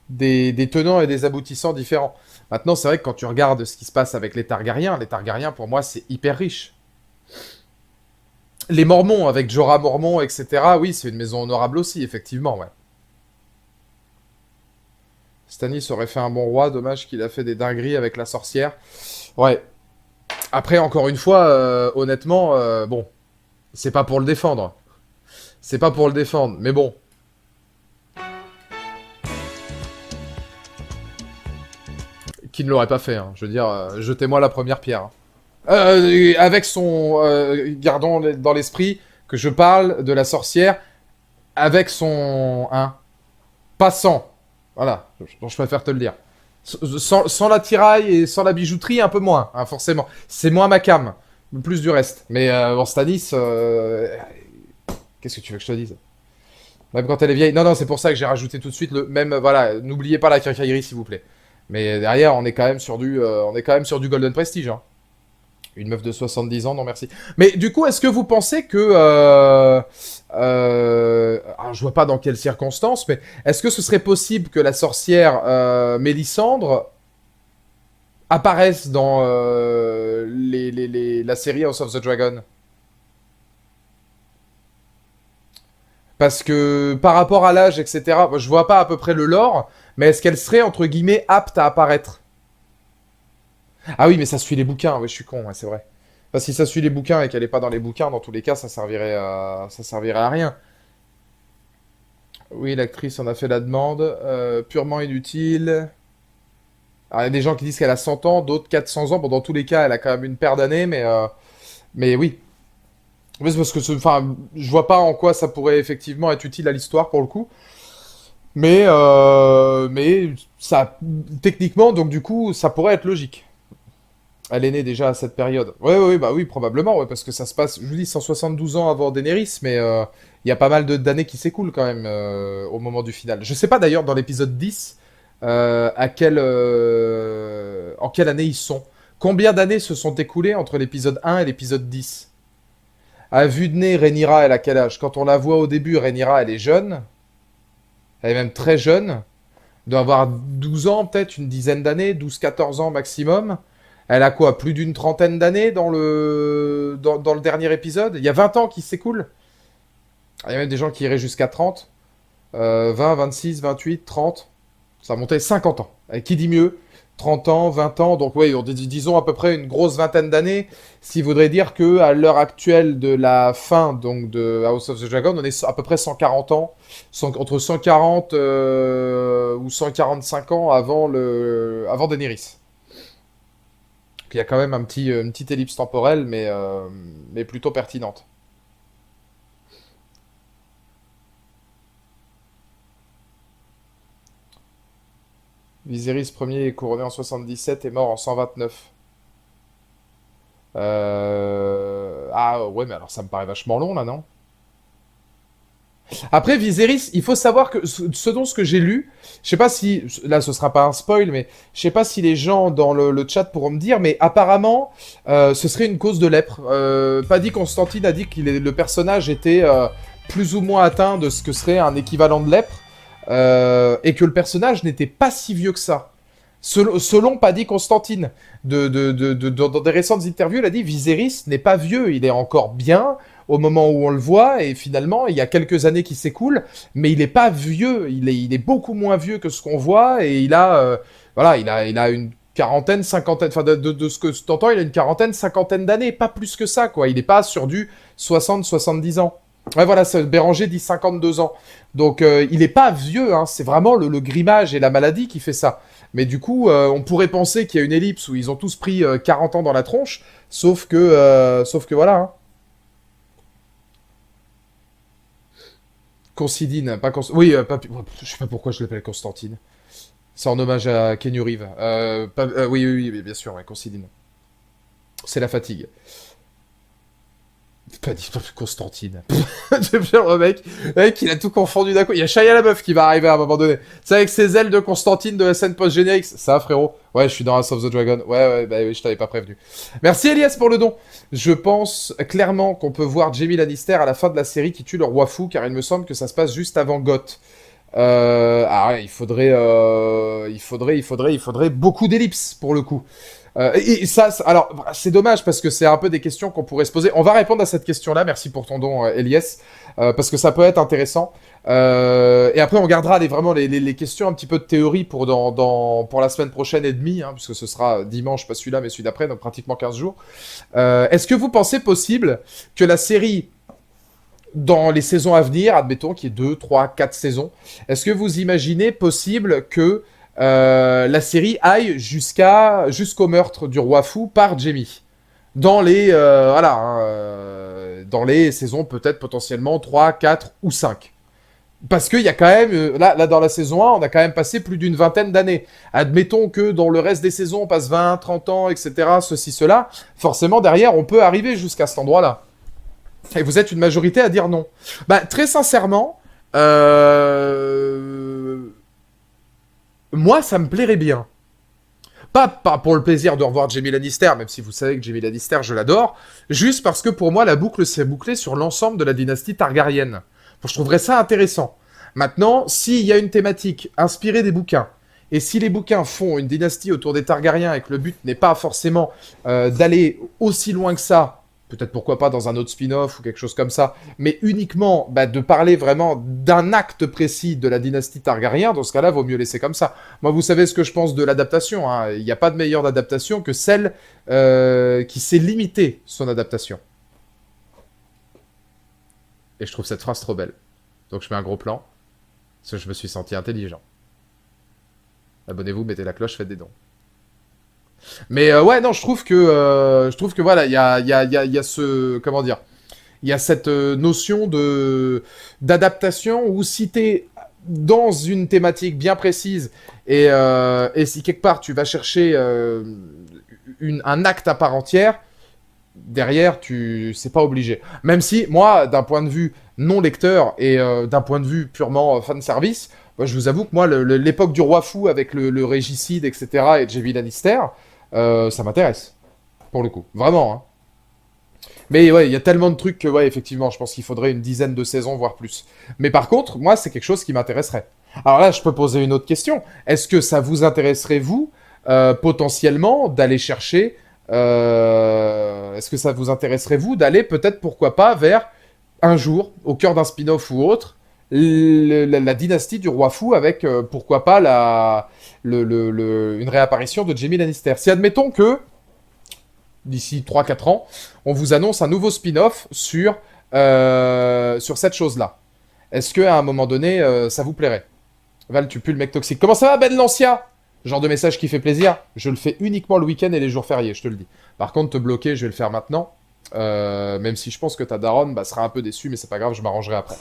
des tenants et des aboutissants différents. Maintenant, c'est vrai que quand tu regardes ce qui se passe avec les Targaryens, pour moi, c'est hyper riche. Les Mormons, avec Jorah Mormont, etc., oui, c'est une maison honorable aussi, effectivement, ouais. Stannis aurait fait un bon roi, dommage qu'il a fait des dingueries avec la sorcière. Ouais. Après, encore une fois, honnêtement, bon, c'est pas pour le défendre. C'est pas pour le défendre, mais bon. Qui ne l'aurait pas fait, hein. Je veux dire, jetez-moi la première pierre. Hein. Avec son... gardons dans l'esprit que je parle de la sorcière avec son... Hein, passant. Voilà, je préfère te le dire. Sans la tiraille et sans la bijouterie, un peu moins, hein, forcément. C'est moins ma cam, plus du reste. Mais bon, Stannis, qu'est-ce que tu veux que je te dise? Même quand elle est vieille. Non, non, c'est pour ça que j'ai rajouté tout de suite le même. Voilà, n'oubliez pas la quincaillerie, s'il vous plaît. Mais derrière, on est quand même sur du Golden Prestige. Hein. Une meuf de 70 ans, non merci. Mais du coup, est-ce que vous pensez que... alors, je vois pas dans quelles circonstances, mais est-ce que ce serait possible que la sorcière Mélisandre apparaisse dans la série House of the Dragon? Parce que par rapport à l'âge, etc., je vois pas à peu près le lore, mais est-ce qu'elle serait, entre guillemets, apte à apparaître? Ah oui, mais ça suit les bouquins, ouais, je suis con, ouais, c'est vrai. Enfin, si ça suit les bouquins et qu'elle est pas dans les bouquins, dans tous les cas, ça servirait à rien. Oui, l'actrice en a fait la demande, purement inutile. Alors, il y a des gens qui disent qu'elle a 100 ans, d'autres 400 ans. Bon, dans tous les cas, elle a quand même une paire d'années, mais oui. Oui, c'est parce que, enfin, je vois pas en quoi ça pourrait effectivement être utile à l'histoire pour le coup. Mais ça, techniquement, donc du coup, ça pourrait être logique. Elle est née déjà à cette période. Ouais, ouais, ouais, bah oui, probablement, ouais, parce que ça se passe, je vous dis, 172 ans avant Daenerys, mais il y a pas mal d'années qui s'écoulent quand même au moment du final. Je sais pas d'ailleurs dans l'épisode 10 en quelle année ils sont. Combien d'années se sont écoulées entre l'épisode 1 et l'épisode 10? À vue de nez, Rhaenyra, elle a quel âge? Quand on la voit au début, Rhaenyra, elle est jeune. Elle est même très jeune. Elle doit avoir 12 ans, peut-être, une dizaine d'années, 12-14 ans maximum. Elle a quoi? Plus d'une trentaine d'années dans le dernier épisode? Il y a 20 ans qui s'écoulent. Il y a même des gens qui iraient jusqu'à 30. 20, 26, 28, 30. Ça montait 50 ans. Et qui dit mieux? 30 ans, 20 ans. Donc oui, disons à peu près une grosse vingtaine d'années. Ce qui voudrait dire que à l'heure actuelle de la fin donc de House of the Dragon, on est à peu près 140 ans. Entre 140 ou 145 ans avant Daenerys. Il y a quand même une petite ellipse temporelle, mais plutôt pertinente. Viserys Ier est couronné en 77 et mort en 129. Ah ouais, mais alors ça me paraît vachement long là, non? Après, Viserys, il faut savoir que ce que j'ai lu, je sais pas si, là ce sera pas un spoil, mais je sais pas si les gens dans le chat pourront me dire, mais apparemment, ce serait une cause de lèpre. Paddy Constantine a dit que le personnage était plus ou moins atteint de ce que serait un équivalent de lèpre, et que le personnage n'était pas si vieux que ça. Selon Paddy Constantine, dans des récentes interviews, il a dit Viserys n'est pas vieux, il est encore bien au moment où on le voit, et finalement, il y a quelques années qui s'écoulent, mais il n'est pas vieux, il est beaucoup moins vieux que ce qu'on voit, et voilà, il a une quarantaine, cinquantaine, enfin de ce que tu entends, il a une quarantaine, cinquantaine d'années, pas plus que ça, quoi. Il n'est pas sur du 60, 70 ans. Ouais, voilà, Béranger dit 52 ans. Donc, il est pas vieux, hein, c'est vraiment le grimage et la maladie qui fait ça. Mais du coup, on pourrait penser qu'il y a une ellipse où ils ont tous pris 40 ans dans la tronche, sauf que voilà. Hein. Considine, pas Oui, je sais pas pourquoi je l'appelle Constantine. C'est en hommage à Keanu Reeves. Oui, oui, oui, bien sûr, ouais, Considine. C'est la fatigue. Pas dit Constantine. J'aime bien le mec, il a tout confondu d'un coup. Il y a Shia LaBeouf qui va arriver à un moment donné. C'est avec ses ailes de Constantine de la scène post-générique. Ça, frérot. Ouais, je suis dans House of the Dragon. Ouais, ouais, bah oui, je t'avais pas prévenu. Merci Elias pour le don. Je pense clairement qu'on peut voir Jaime Lannister à la fin de la série qui tue le roi fou, car il me semble que ça se passe juste avant Goth. Ah ouais, il faudrait beaucoup d'ellipses pour le coup. Et ça, alors, c'est dommage parce que c'est un peu des questions qu'on pourrait se poser. On va répondre à cette question-là. Merci pour ton don, Elias, parce que ça peut être intéressant. Et après, on gardera vraiment les questions un petit peu de théorie pour la semaine prochaine et demie, hein, puisque ce sera dimanche, pas celui-là, mais celui d'après, donc pratiquement 15 jours. Est-ce que vous pensez possible que la série, dans les saisons à venir, admettons qu'il y ait 2, 3, 4 saisons, est-ce que vous imaginez possible que la série aille jusqu'au meurtre du roi fou par Jaime dans les voilà hein, dans les saisons peut-être potentiellement 3, 4 ou 5. Parce qu'il y a quand même, là dans la saison 1, on a quand même passé plus d'une vingtaine d'années. Admettons que dans le reste des saisons, on passe 20, 30 ans, etc., ceci, cela. Forcément, derrière, on peut arriver jusqu'à cet endroit-là. Et vous êtes une majorité à dire non. Bah, très sincèrement, moi, ça me plairait bien. Pas pour le plaisir de revoir Jaime Lannister, même si vous savez que Jaime Lannister, je l'adore, juste parce que pour moi, la boucle s'est bouclée sur l'ensemble de la dynastie Targaryenne. Je trouverais ça intéressant. Maintenant, s'il y a une thématique inspirée des bouquins, et si les bouquins font une dynastie autour des Targaryens et que le but n'est pas forcément d'aller aussi loin que ça, peut-être pourquoi pas dans un autre spin-off ou quelque chose comme ça, mais uniquement de parler vraiment d'un acte précis de la dynastie Targaryen, dans ce cas-là, vaut mieux laisser comme ça. Moi, vous savez ce que je pense de l'adaptation, hein. Il n'y a pas de meilleure adaptation que celle qui s'est limitée son adaptation. Et je trouve cette phrase trop belle. Donc je mets un gros plan, parce que je me suis senti intelligent. Abonnez-vous, mettez la cloche, faites des dons. Mais ouais, non, je trouve que voilà, il y a ce, comment dire, il y a cette notion d'adaptation où si t'es dans une thématique bien précise et si quelque part tu vas chercher un acte à part entière, derrière, c'est pas obligé. Même si, moi, d'un point de vue non lecteur et d'un point de vue purement fan service, moi, je vous avoue que moi, l'époque du roi fou avec le régicide, etc., et Jaime Lannister, ça m'intéresse, pour le coup. Vraiment, hein. Mais ouais, il y a tellement de trucs que, ouais, effectivement, je pense qu'il faudrait une dizaine de saisons, voire plus. Mais par contre, moi, c'est quelque chose qui m'intéresserait. Alors là, je peux poser une autre question. Est-ce que ça vous intéresserait, vous, potentiellement, d'aller chercher... est-ce que ça vous intéresserait, vous, d'aller peut-être, pourquoi pas, vers, un jour, au cœur d'un spin-off ou autre, la dynastie du roi fou avec, pourquoi pas, une réapparition de Jaime Lannister. Si admettons que, d'ici 3-4 ans, on vous annonce un nouveau spin-off sur cette chose-là. Est-ce qu'à un moment donné, ça vous plairait? Val, tu pues le mec toxique. Comment ça va, Ben Lancia? Genre de message qui fait plaisir. Je le fais uniquement le week-end et les jours fériés, je te le dis. Par contre, te bloquer, je vais le faire maintenant. Même si je pense que ta daronne sera un peu déçue, mais c'est pas grave, je m'arrangerai après.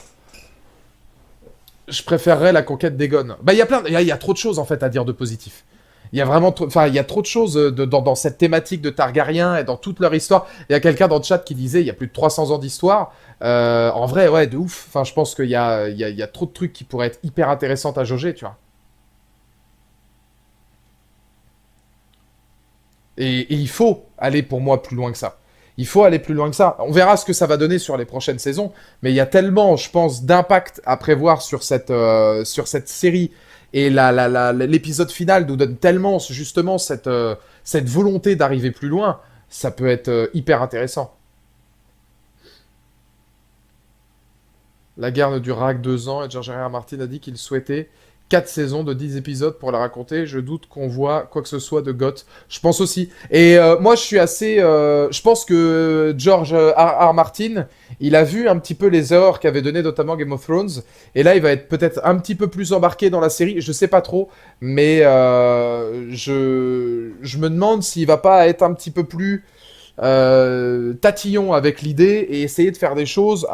Je préférerais la conquête d'Aegon. Il y a trop de choses en fait à dire de positif. Il y a vraiment, il y a trop de choses dans cette thématique de Targaryen et dans toute leur histoire. Il y a quelqu'un dans le chat qui disait il y a plus de 300 ans d'histoire. En vrai, ouais, de ouf. Enfin, je pense qu'il y a trop de trucs qui pourraient être hyper intéressants à jauger, tu vois. Et il faut aller pour moi plus loin que ça. Il faut aller plus loin que ça. On verra ce que ça va donner sur les prochaines saisons, mais il y a tellement, je pense, d'impact à prévoir sur cette série. Et l'épisode final nous donne tellement, justement, cette volonté d'arriver plus loin. Ça peut être hyper intéressant. La guerre ne durera que 2 ans et George R. R. Martin a dit qu'il souhaitait 4 saisons de 10 épisodes pour la raconter. Je doute qu'on voit quoi que ce soit de GOT. Je pense aussi. Et moi, je suis assez... je pense que George R. Martin, il a vu un petit peu les erreurs qu'avait donné notamment Game of Thrones. Et là, il va être peut-être un petit peu plus embarqué dans la série. Je sais pas trop. Mais je me demande s'il va pas être un petit peu plus tatillon avec l'idée et essayer de faire des choses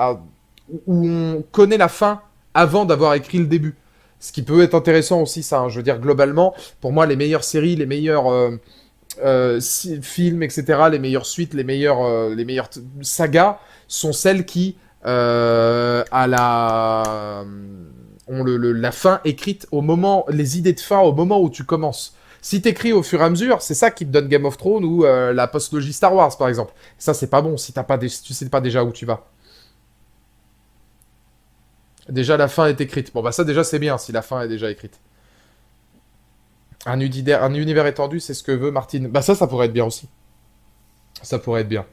où on connaît la fin avant d'avoir écrit le début. Ce qui peut être intéressant aussi, ça. Je veux dire, globalement, pour moi, les meilleures séries, les meilleurs films, etc., les meilleures suites, les meilleures sagas sont celles qui ont la fin écrite au moment, les idées de fin au moment où tu commences. Si t'écris au fur et à mesure, c'est ça qui te donne Game of Thrones ou la postlogie Star Wars, par exemple. Ça, c'est pas bon si tu sais pas déjà où tu vas. Déjà, la fin est écrite. Bon, bah ça, déjà, c'est bien, si la fin est déjà écrite. Un univers étendu, c'est ce que veut Martin. Bah ça pourrait être bien aussi. Ça pourrait être bien.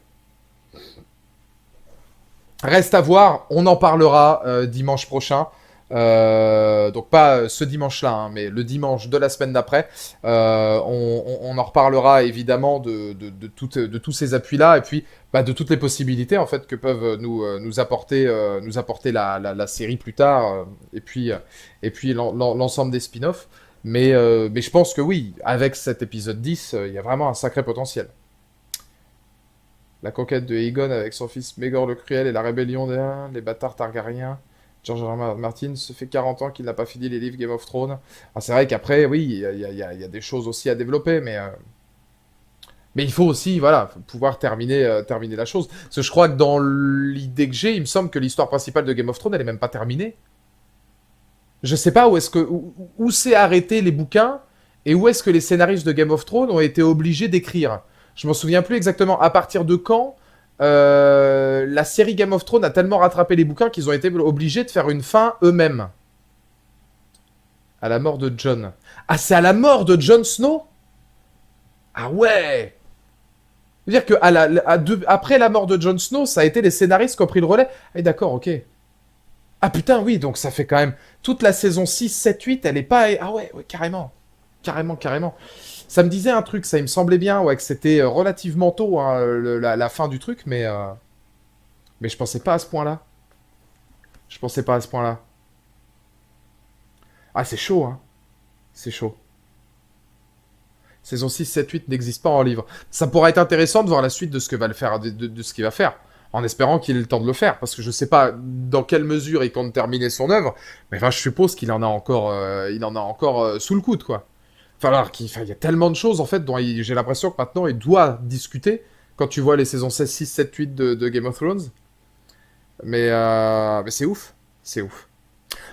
Reste à voir, on en parlera dimanche prochain. Donc pas ce dimanche-là, hein, mais le dimanche de la semaine d'après. On en reparlera évidemment de tous ces appuis-là et puis de toutes les possibilités en fait que peuvent nous apporter la série plus tard et puis l'ensemble des spin-offs. Mais je pense que oui, avec cet épisode 10, il y a vraiment un sacré potentiel. La conquête de Aegon avec son fils Maegor le Cruel et la rébellion des bâtards Targaryens. George R. Martin, se fait 40 ans qu'il n'a pas fini les livres Game of Thrones. Alors, c'est vrai qu'après, oui, il y a des choses aussi à développer, mais il faut aussi, voilà, pouvoir terminer la chose. Parce que je crois que dans l'idée que j'ai, il me semble que l'histoire principale de Game of Thrones, elle est même pas terminée. Je sais pas où c'est arrêté les bouquins et où est-ce que les scénaristes de Game of Thrones ont été obligés d'écrire. Je m'en souviens plus exactement à partir de quand la série Game of Thrones a tellement rattrapé les bouquins qu'ils ont été obligés de faire une fin eux-mêmes. À la mort de Jon. Ah, c'est à la mort de Jon Snow? Ah ouais! C'est-à-dire que après la mort de Jon Snow, ça a été les scénaristes qui ont pris le relais. Ah d'accord, ok. Ah putain, oui, donc ça fait quand même... Toute la saison 6, 7, 8, elle est pas... Ah ouais, carrément. Carrément. Ça me disait un truc, ça il me semblait bien, ouais, que c'était relativement tôt, hein, la fin du truc, mais je pensais pas à ce point-là. Ah, c'est chaud, hein. C'est chaud. Saison 6, 7, 8 n'existe pas en livre. Ça pourrait être intéressant de voir la suite de ce que va le faire, de ce qu'il va faire. En espérant qu'il ait le temps de le faire, parce que je sais pas dans quelle mesure il compte terminer son œuvre, mais enfin, je suppose qu'il en a encore, sous le coude, quoi. Il y a tellement de choses, en fait, dont j'ai l'impression que maintenant, il doit discuter quand tu vois les saisons 16, 6, 7, 8 de Game of Thrones. Mais c'est ouf. C'est ouf.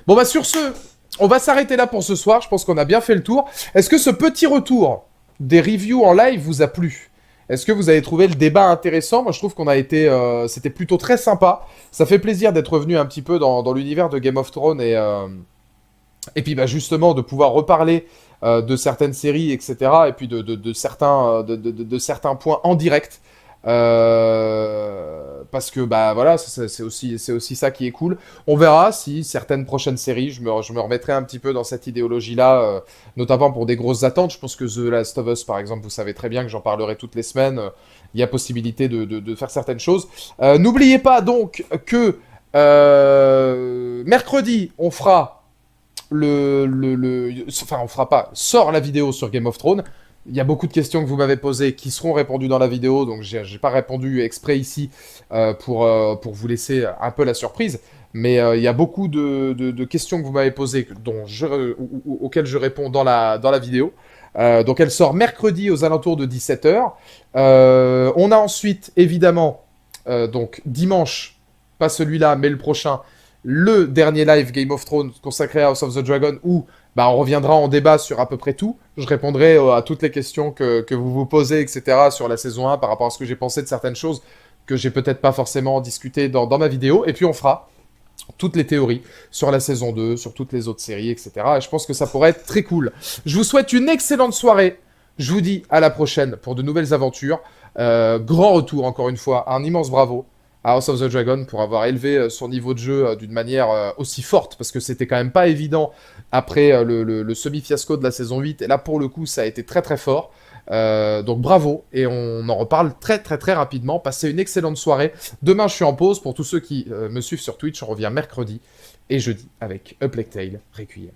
Bon, bah, sur ce, on va s'arrêter là pour ce soir. Je pense qu'on a bien fait le tour. Est-ce que ce petit retour des reviews en live vous a plu? Est-ce que vous avez trouvé le débat intéressant? Moi, je trouve qu'on a été... c'était plutôt très sympa. Ça fait plaisir d'être revenu un petit peu dans l'univers de Game of Thrones et puis justement de pouvoir reparler de certaines séries, etc. Et puis de certains points en direct. Parce que voilà, c'est aussi ça qui est cool. On verra si certaines prochaines séries, je me remettrai un petit peu dans cette idéologie-là, notamment pour des grosses attentes. Je pense que The Last of Us, par exemple, vous savez très bien que j'en parlerai toutes les semaines. Il y a possibilité de faire certaines choses. N'oubliez pas donc que mercredi, on fera on fera pas, sort la vidéo sur Game of Thrones. Il y a beaucoup de questions que vous m'avez posées qui seront répondues dans la vidéo, donc j'ai pas répondu exprès ici pour vous laisser un peu la surprise. Mais il y a beaucoup de questions que vous m'avez posées auxquelles je réponds dans la vidéo. Donc elle sort mercredi aux alentours de 17h. On a ensuite, évidemment, donc dimanche, pas celui-là, mais le prochain, le dernier live Game of Thrones consacré à House of the Dragon où on reviendra en débat sur à peu près tout. Je répondrai à toutes les questions que vous vous posez, etc. sur la saison 1 par rapport à ce que j'ai pensé de certaines choses que j'ai peut-être pas forcément discuté dans ma vidéo. Et puis on fera toutes les théories sur la saison 2, sur toutes les autres séries, etc. Et je pense que ça pourrait être très cool. Je vous souhaite une excellente soirée. Je vous dis à la prochaine pour de nouvelles aventures. Grand retour, encore une fois. Un immense bravo à House of the Dragon pour avoir élevé son niveau de jeu d'une manière aussi forte, parce que c'était quand même pas évident après le semi-fiasco de la saison 8, et là pour le coup ça a été très très fort. Donc bravo, et on en reparle très très très rapidement. Passez une excellente soirée. Demain je suis en pause, pour tous ceux qui me suivent sur Twitch, on revient mercredi et jeudi avec A Plague Tale Requiem.